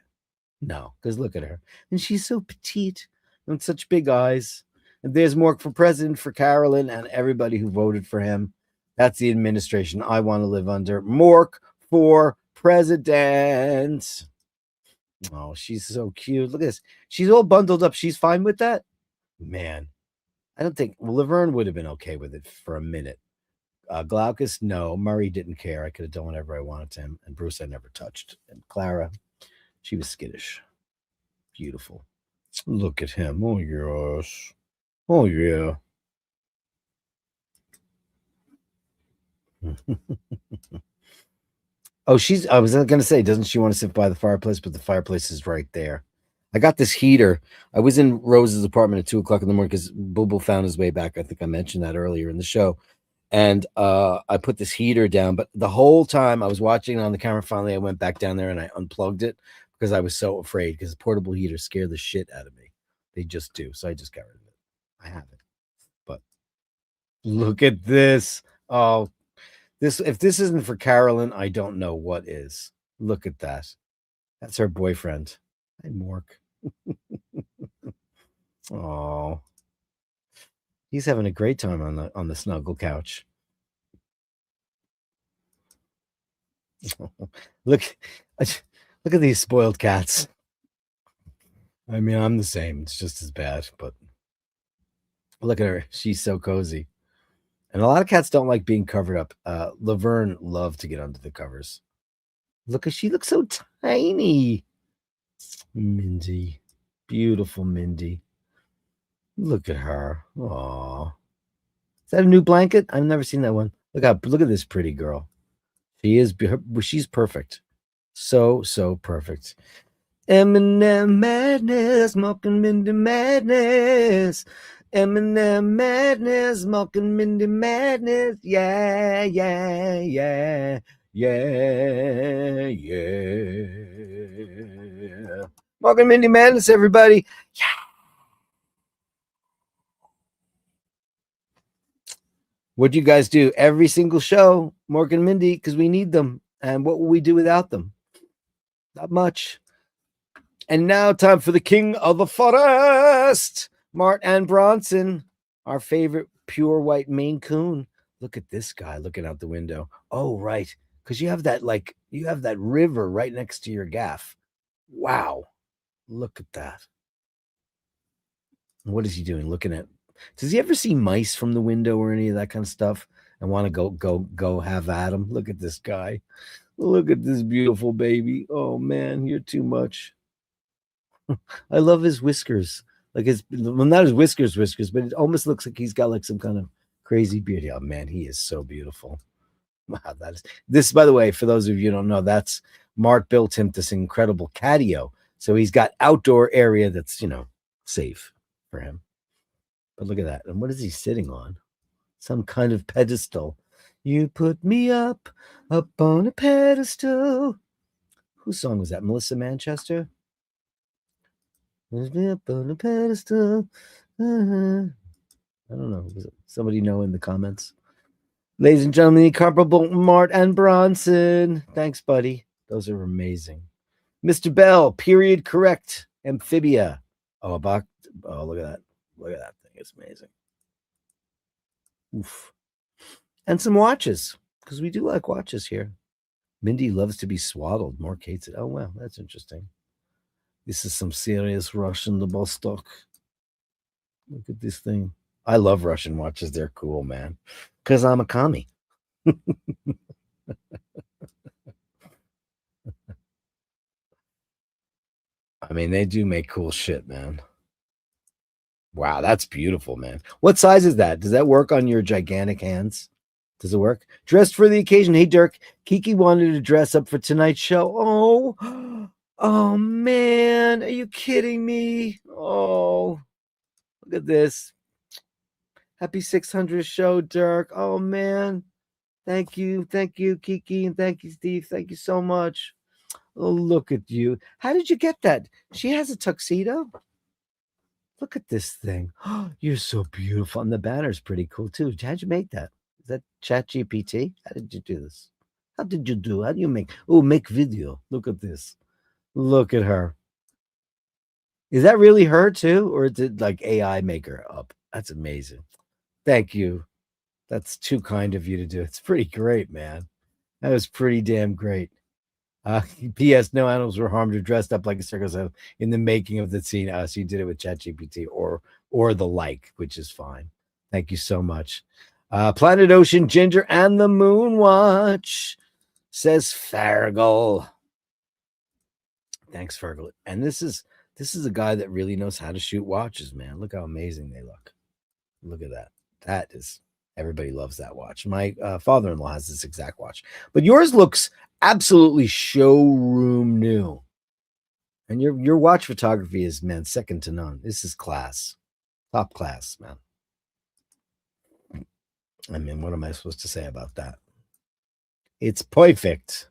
No, because look at her. And she's so petite and such big eyes. And there's Mork for president for Carolyn and everybody who voted for him. That's the administration I want to live under. Mork for president. Oh, she's so cute. Look at this. She's all bundled up. She's fine with that? Man, I don't think, well, Laverne would have been okay with it for a minute. Glaucus, no. Murray didn't care. I could have done whatever I wanted to him. And Bruce, I never touched. And Clara, she was skittish. Beautiful. Look at him. Oh, yes. Oh, yeah. Oh, I was going to say, doesn't she want to sit by the fireplace? But the fireplace is right there. I got this heater. I was in Rose's apartment at 2:00 in the morning because Boo Boo found his way back. I think I mentioned that earlier in the show. And I put this heater down, but the whole time I was watching it on the camera. Finally, I went back down there and I unplugged it because I was so afraid because portable heaters scare the shit out of me. They just do. So I just got rid of it. I have it. But look at this. Oh, if this isn't for Carolyn, I don't know what is. Look at that. That's her boyfriend. Hi, Mork. Oh, he's having a great time on the snuggle couch. Look at these spoiled cats. I mean, I'm the same. It's just as bad, but look at her. She's so cozy. And a lot of cats don't like being covered up. Laverne loved to get under the covers. She looks so tiny. Mindy. Beautiful Mindy. Look at her. Aw. Is that a new blanket? I've never seen that one. Look at this pretty girl. She's perfect. So perfect. Eminem madness, smoking Mindy madness. Eminem madness, smoking Mindy madness. Yeah. Smoking Mindy madness, everybody. Yeah. What do you guys do? Every single show, Mork and Mindy, because we need them. And what will we do without them? Not much. And now, time for the king of the forest, Mart and Bronson, our favorite pure white Maine Coon. Look at this guy looking out the window. Oh, right. Because you have that river right next to your gaff. Wow. Look at that. What is he doing? Does he ever see mice from the window or any of that kind of stuff and want to go have at him? Look at this guy. Look at this beautiful baby. Oh man, you're too much. I love his whiskers. Not his whiskers, but it almost looks like he's got like some kind of crazy beard. Oh man, he is so beautiful. Wow, this, by the way, for those of you who don't know, that's Mart built him this incredible catio. So he's got outdoor area that's, safe for him. But look at that. And what is he sitting on? Some kind of pedestal. You put me up on a pedestal. Whose song was that? Melissa Manchester? Put me up on a pedestal. I don't know. Somebody know in the comments? Ladies and gentlemen, the incomparable Mart and Bronson. Thanks, buddy. Those are amazing. Mr. Bell, period correct. Amphibia. Oh, look at that. Look at that thing. It's amazing. Oof. And some watches, because we do like watches here. Mindy loves to be swaddled. More hates it. Oh, wow. That's interesting. This is some serious Russian Vostok. Look at this thing. I love Russian watches. They're cool, man. Because I'm a commie. I mean, they do make cool shit, man. Wow, that's beautiful, man. What size is that? Does that work on your gigantic hands? Does it work? Dressed for the occasion. Hey, Dirk. Kiki wanted to dress up for tonight's show. Oh, man. Are you kidding me? Oh, look at this. Happy 600th show, Dirk. Oh, man. Thank you, Kiki, and thank you, Steve. Thank you so much. Oh, look at you. How did you get that? She has a tuxedo? Look at this thing. Oh, you're so beautiful. And the banner's pretty cool, too. How'd you make that? Is that Chat GPT? How did you do this? How do you make video? Look at this. Look at her. Is that really her too, or did like AI make her up? That's amazing. Thank you. That's too kind of you to do. It's pretty great, man. That was pretty damn great. Uh, P.S. No animals were harmed or dressed up like a circus in the making of the scene. So you did it with ChatGPT or the like, which is fine. Thank you so much. Planet Ocean Ginger and the Moon Watch says Fergal. Thanks, Fergal. And this is a guy that really knows how to shoot watches, man. Look how amazing they look. Look at that. That is everybody loves that watch. My father-in-law has this exact watch, but yours looks absolutely showroom new. And your watch photography is, man, second to none. This is class, top class, man. I mean, what am I supposed to say about that? It's perfect.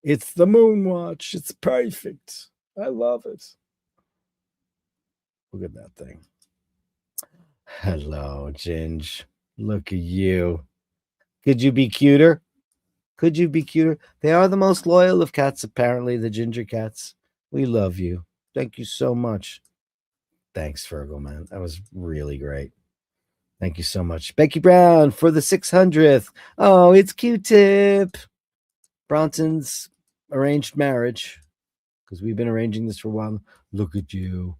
It's the moon watch. It's perfect. I love it. Look at that thing. Hello, Ginge. Look at you. Could you be cuter? Could you be cuter? They are the most loyal of cats, apparently, the ginger cats. We love you. Thank you so much. Thanks, Virgo, man. That was really great. Thank you so much. Becky Brown for the 600th. Oh, it's Q-Tip. Bronson's arranged marriage, because we've been arranging this for a while. Look at you.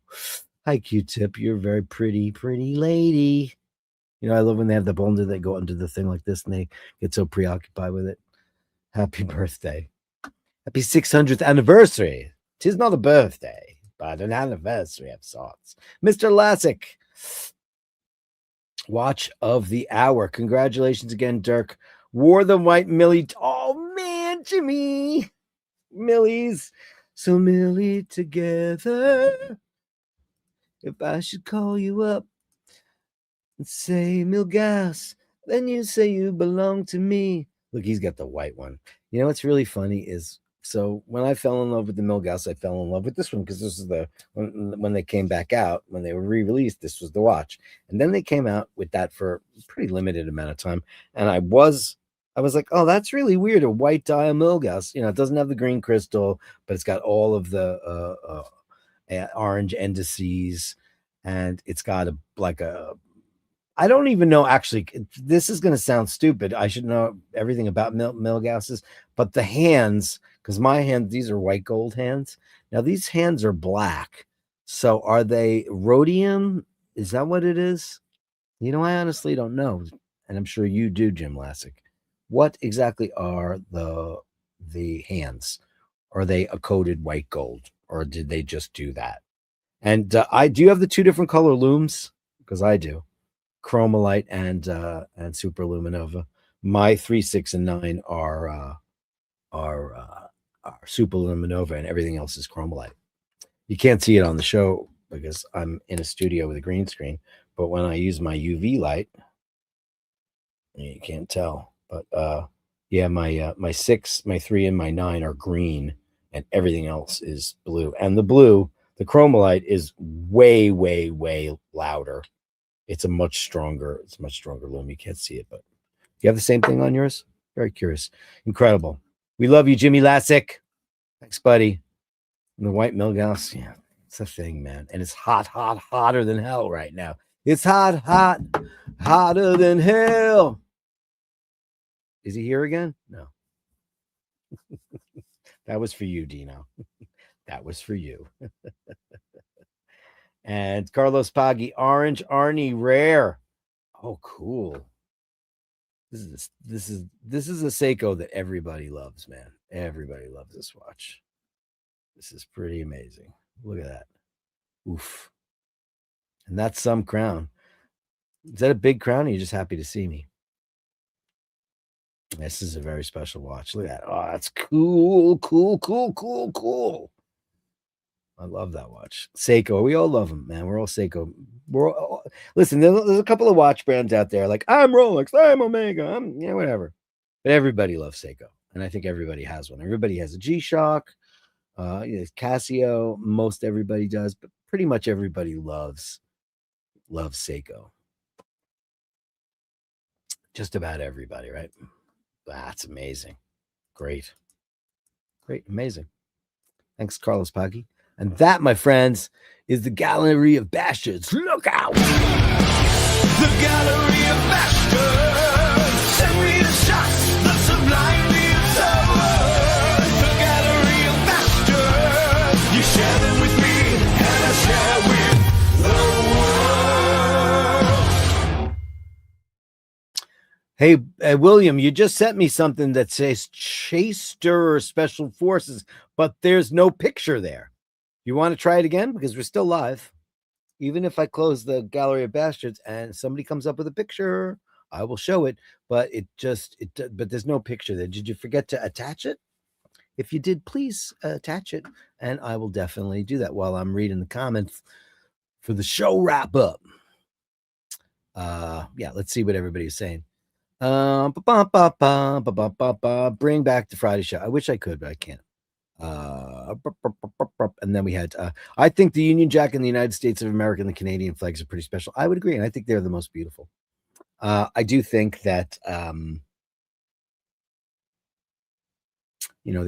Hi, Q-Tip. You're a very pretty, pretty lady. You know, I love when they have the bundle, they go under the thing like this and they get so preoccupied with it. Happy birthday. Happy 600th anniversary. 'Tis not a birthday, but an anniversary of sorts. Mr. Lassick, watch of the hour. Congratulations again, Dirk. Wore the white Millie. Oh, man, Jimmy. Millies. So Millie together. If I should call you up and say Milgas, then you say you belong to me. Look, he's got the white one. You know what's really funny is, so when I fell in love with the Milgas, I fell in love with this one because this is the when they came back out, when they were re-released, this was the watch. And then they came out with that for a pretty limited amount of time. And I was like, oh, that's really weird. A white dial Milgas. You know, it doesn't have the green crystal, but it's got all of the orange indices, and it's got a I don't even know, actually. This is going to sound stupid. I should know everything about Milgauss's, but the hands, because my hands, these are white gold hands. Now, these hands are black. So are they rhodium? Is that what it is? You know, I honestly don't know. And I'm sure you do, Jim Lassick. What exactly are the hands? Are they a coated white gold, or did they just do that? And I do you have the two different color looms? Because I do. Chromolite and Superluminova. My 3, 6, and 9 are Superluminova, and everything else is Chromolite. You can't see it on the show because I'm in a studio with a green screen, but when I use my UV light, you can't tell. But yeah, my 6, my 3, and my 9 are green, and everything else is blue. And the blue, the Chromolite, is way, way, way louder. It's much stronger loom. You can't see it, but you have the same thing on yours? Very curious. Incredible. We love you, Jimmy Lassick. Thanks, buddy. And the white Milgauss, yeah, it's a thing, man. And it's hot, hot, hotter than hell right now. It's hot, hot, hotter than hell. Is he here again? No. That was for you, Dino. That was for you. And Carlos Paggi, Orange Arnie Rare. Oh, cool. This is a Seiko that everybody loves, man. Everybody loves this watch. This is pretty amazing. Look at that. Oof. And that's some crown. Is that a big crown? Or are you just happy to see me? This is a very special watch. Look at that. Oh, that's cool, cool, cool, cool, cool. I love that watch. Seiko. We all love them, man. We're all Seiko. Listen, there's a couple of watch brands out there like I'm Rolex, I'm Omega, I'm whatever. But everybody loves Seiko. And I think everybody has one. Everybody has a G-Shock, Casio. Most everybody does, but pretty much everybody loves Seiko. Just about everybody, right? That's amazing. Great. Amazing. Thanks, Carlos Paggi. And that, my friends, is the Gallery of Bastards. Look out! The Gallery of Bashtards. Send me the shots, the sublime beings of words. The Gallery of Bashtards. You share them with me, and I share with the world. Hey, William, you just sent me something that says Chase Stirrer Special Forces, but there's no picture there. You want to try it again? Because we're still live. Even if I close the Gallery of Bastards and somebody comes up with a picture, I will show it. But but there's no picture there. Did you forget to attach it? If you did, please attach it, and I will definitely do that while I'm reading the comments for the show wrap up. Yeah, let's see what everybody's saying. Bring back the Friday show. I wish I could, but I can't. And then we had I think the Union Jack in the United States of America and the Canadian flags are pretty special. I would agree, and I think they're the most beautiful. I do think that the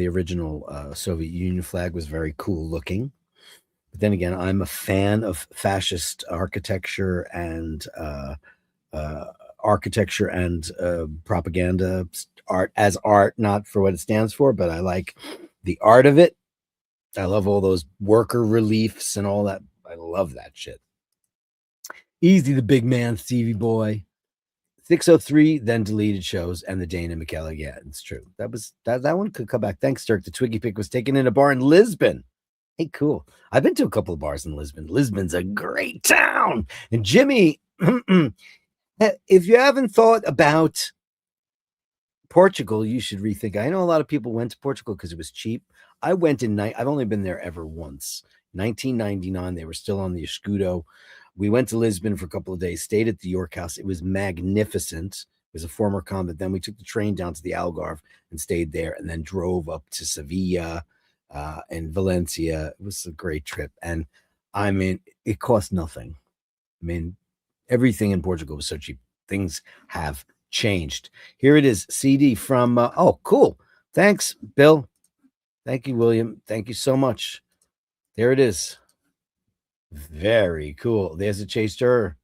original Soviet Union flag was very cool looking. But then again, I'm a fan of fascist architecture and propaganda art as art, not for what it stands for, but I like the art of it. I love all those worker reliefs and all that. I love that shit. Easy, the big man, Stevie boy. 603 then deleted shows and the Dana McKellar. Yeah, it's true. That one could come back. Thanks, Dirk. The Twiggy pick was taken in a bar in Lisbon. Hey, cool. I've been to a couple of bars in Lisbon. Lisbon's a great town. And Jimmy, if you haven't thought about Portugal, you should rethink. I know a lot of people went to Portugal because it was cheap. I went I've only been there ever once. 1999, they were still on the Escudo. We went to Lisbon for a couple of days, stayed at the York House. It was magnificent. It was a former convent. Then we took the train down to the Algarve and stayed there, and then drove up to Sevilla and Valencia. It was a great trip. And I mean, it cost nothing. I mean, everything in Portugal was so cheap. Things have changed. Here it is, CD from oh, cool. Thanks, Bill. Thank you, William. Thank you so much. There it is. Very cool. There's a chaser.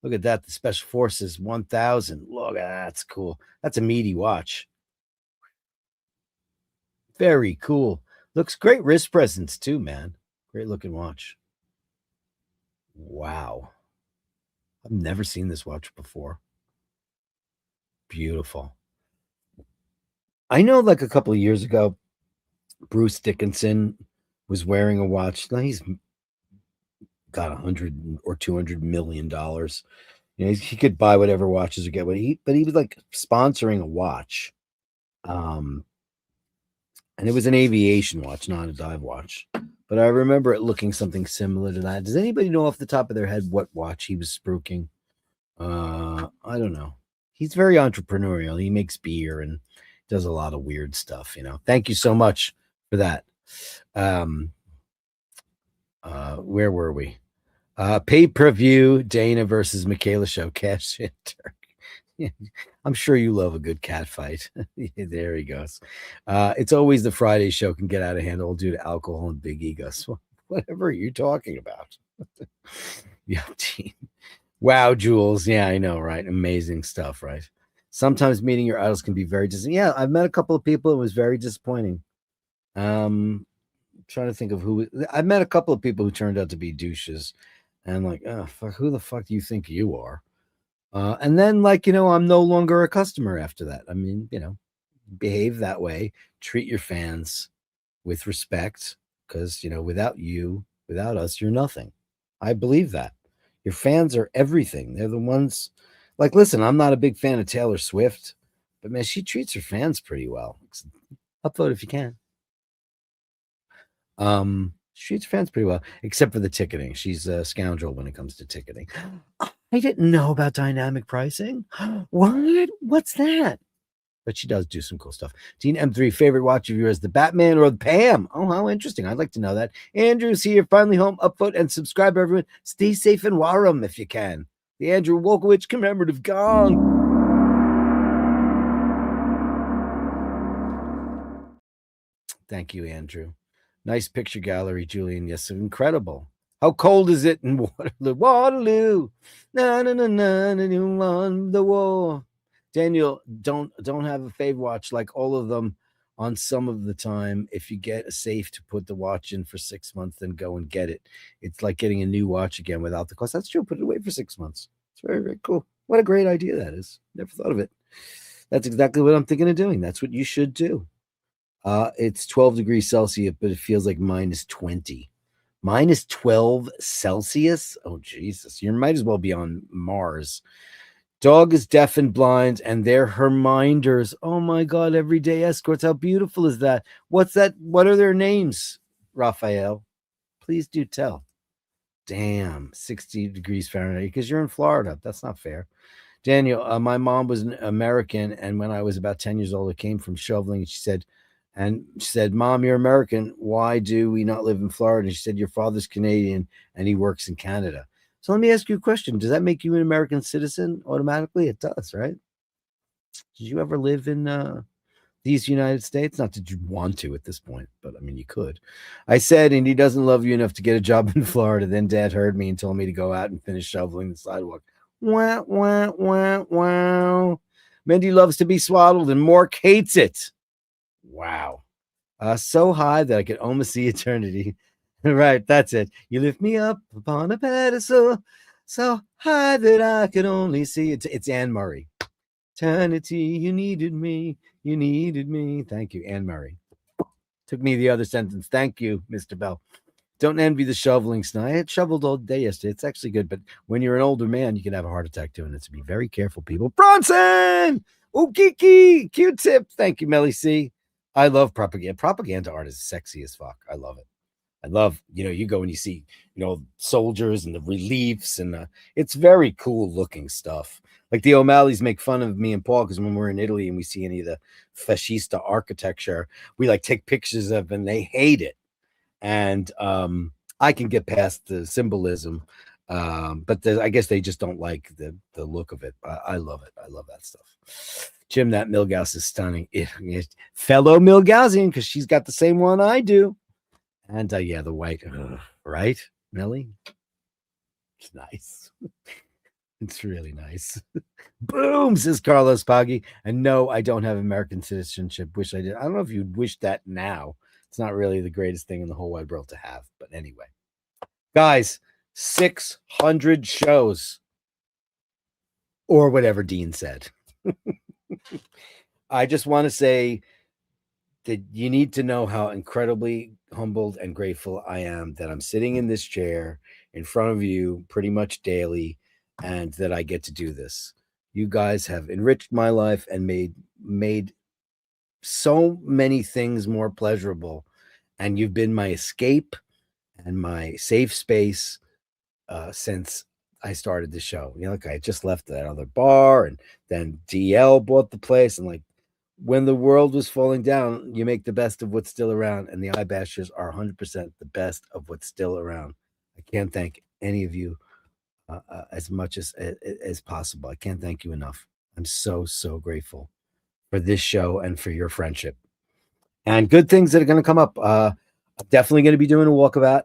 Look at that. The Special Forces 1000. Look at that. That's cool. That's a meaty watch. Very cool. Looks great wrist presence too, man. Great looking watch. Wow. I've never seen this watch before. Beautiful. I know, like a couple of years ago, Bruce Dickinson was wearing a watch. Now he's got $100 or $200 million. He could buy whatever watches or get what but he was like sponsoring a watch. And it was an aviation watch, not a dive watch. But I remember it looking something similar to that. Does anybody know off the top of their head what watch he was spruiking? I don't know. He's very entrepreneurial. He makes beer and does a lot of weird stuff, Thank you so much for that. Where were we? Pay-per-view, Dana versus Michaela show. Cash in, Dirk. I'm sure you love a good cat fight. There he goes. It's always the Friday show can get out of hand all due to alcohol and big egos. Whatever are you talking about? Yeah, team. Wow, Jules. Yeah, I know, right? Amazing stuff, right? Sometimes meeting your idols can be very disappointing. Yeah, I've met a couple of people. It was very disappointing. I'm trying to think of who. I met a couple of people who turned out to be douches. And I'm like, oh, fuck, who the fuck do you think you are? And then, I'm no longer a customer after that. I mean, behave that way. Treat your fans with respect because, without us, you're nothing. I believe that. Your fans are everything. They're the ones, listen, I'm not a big fan of Taylor Swift, but, man, she treats her fans pretty well. Upvote if you can. She treats fans pretty well, except for the ticketing. She's a scoundrel when it comes to ticketing. I didn't know about dynamic pricing. What? What's that? But she does do some cool stuff. Teen M3, favorite watch of yours, the Batman or the Pam? Oh, how interesting. I'd like to know that. Andrew's here, finally home. Upvote and subscribe, everyone. Stay safe in Warham if you can. The Andrew Wolkowicz commemorative gong. Thank you, Andrew. Nice picture gallery, Julian. Yes, incredible. How cold is it in Waterloo? Waterloo. Na na na na na na on the wall. Daniel, don't have a fave watch like all of them on some of the time. If you get a safe to put the watch in for 6 months, then go and get it. It's like getting a new watch again without the cost. That's true. Put it away for 6 months. It's very, very cool. What a great idea that is. Never thought of it. That's exactly what I'm thinking of doing. That's what you should do. It's 12 degrees Celsius, but it feels like minus 20. Minus 12 Celsius? Oh, Jesus. You might as well be on Mars. Dog is deaf and blind, and they're her minders. Oh, my God. Everyday escorts. How beautiful is that? What's that? What are their names, Raphael? Please do tell. Damn, 60 degrees Fahrenheit because you're in Florida. That's not fair. Daniel, my mom was an American, and when I was about 10 years old, I came from shoveling. And she said, Mom, you're American. Why do we not live in Florida? And she said, your father's Canadian and he works in Canada. So let me ask you a question. Does that make you an American citizen automatically? It does, right? Did you ever live in these United States? Not that you want to at this point, but I mean, you could. I said, and he doesn't love you enough to get a job in Florida. Then Dad heard me and told me to go out and finish shoveling the sidewalk. Wah, wah, wah, wah. Mindy loves to be swaddled and Mork hates it. Wow. So high that I could almost see eternity. Right, that's it. You lift me up upon a pedestal, so high that I could only see it. It's Anne Murray. Eternity, you needed me. You needed me. Thank you, Anne Murray. Took me the other sentence. Thank you, Mr. Bell. Don't envy the shoveling snow. I had shoveled all day yesterday. It's actually good, but when you're an older man, you can have a heart attack doing it. So be very careful, people. Bronson! Oh, Kiki! Q-tip. Thank you, Melly C. I love propaganda. Propaganda art is sexy as fuck. I love it. I love, you go and you see, soldiers and the reliefs and it's very cool looking stuff. Like the O'Malleys make fun of me and Paul because when we're in Italy and we see any of the fascista architecture, we like take pictures of and they hate it. And I can get past the symbolism, but I guess they just don't like the look of it. I love it. I love that stuff. Jim, that Milgauss is stunning. Fellow Milgaussian, because she's got the same one I do. And yeah, the white, right, Millie? It's nice. It's really nice. Boom, says Carlos Paggi. And no, I don't have American citizenship. Wish I did. I don't know if you'd wish that now. It's not really the greatest thing in the whole wide world to have. But anyway, guys, 600 shows. Or whatever Dean said. I just want to say that you need to know how incredibly humbled and grateful I am that I'm sitting in this chair in front of you pretty much daily and that I get to do this. You guys have enriched my life and made so many things more pleasurable, and you've been my escape and my safe space since I started the show. Like I just left that other bar, and then DL bought the place, and like when the world was falling down, you make the best of what's still around, and the iBashers are 100% the best of what's still around. I can't thank any of you as much as possible. I can't thank you enough. I'm so grateful for this show and for your friendship and good things that are going to come up. I'm definitely going to be doing a walkabout.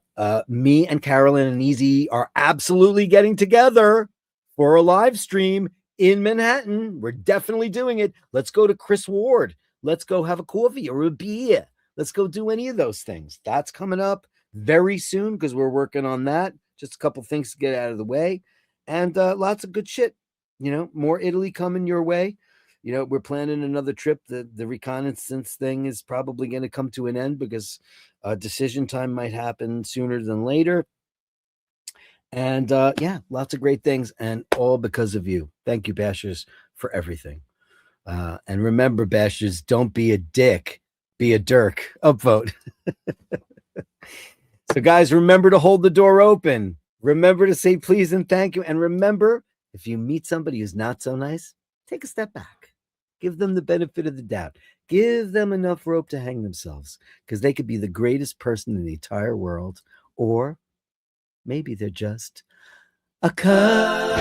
Me and Carolyn and Easy are absolutely getting together for a live stream in Manhattan. We're definitely doing it. Let's go to Chris Ward. Let's go have a coffee or a beer. Let's go do any of those things. That's coming up very soon because we're working on that. Just a couple things to get out of the way and lots of good shit. More Italy coming your way. We're planning another trip. The reconnaissance thing is probably going to come to an end because decision time might happen sooner than later. And yeah, lots of great things and all because of you. Thank you, Bashers, for everything. And remember, Bashers, don't be a dick. Be a Dirk. Upvote. So, guys, remember to hold the door open. Remember to say please and thank you. And remember, if you meet somebody who's not so nice, take a step back. Give them the benefit of the doubt. Give them enough rope to hang themselves because they could be the greatest person in the entire world, or maybe they're just a cup.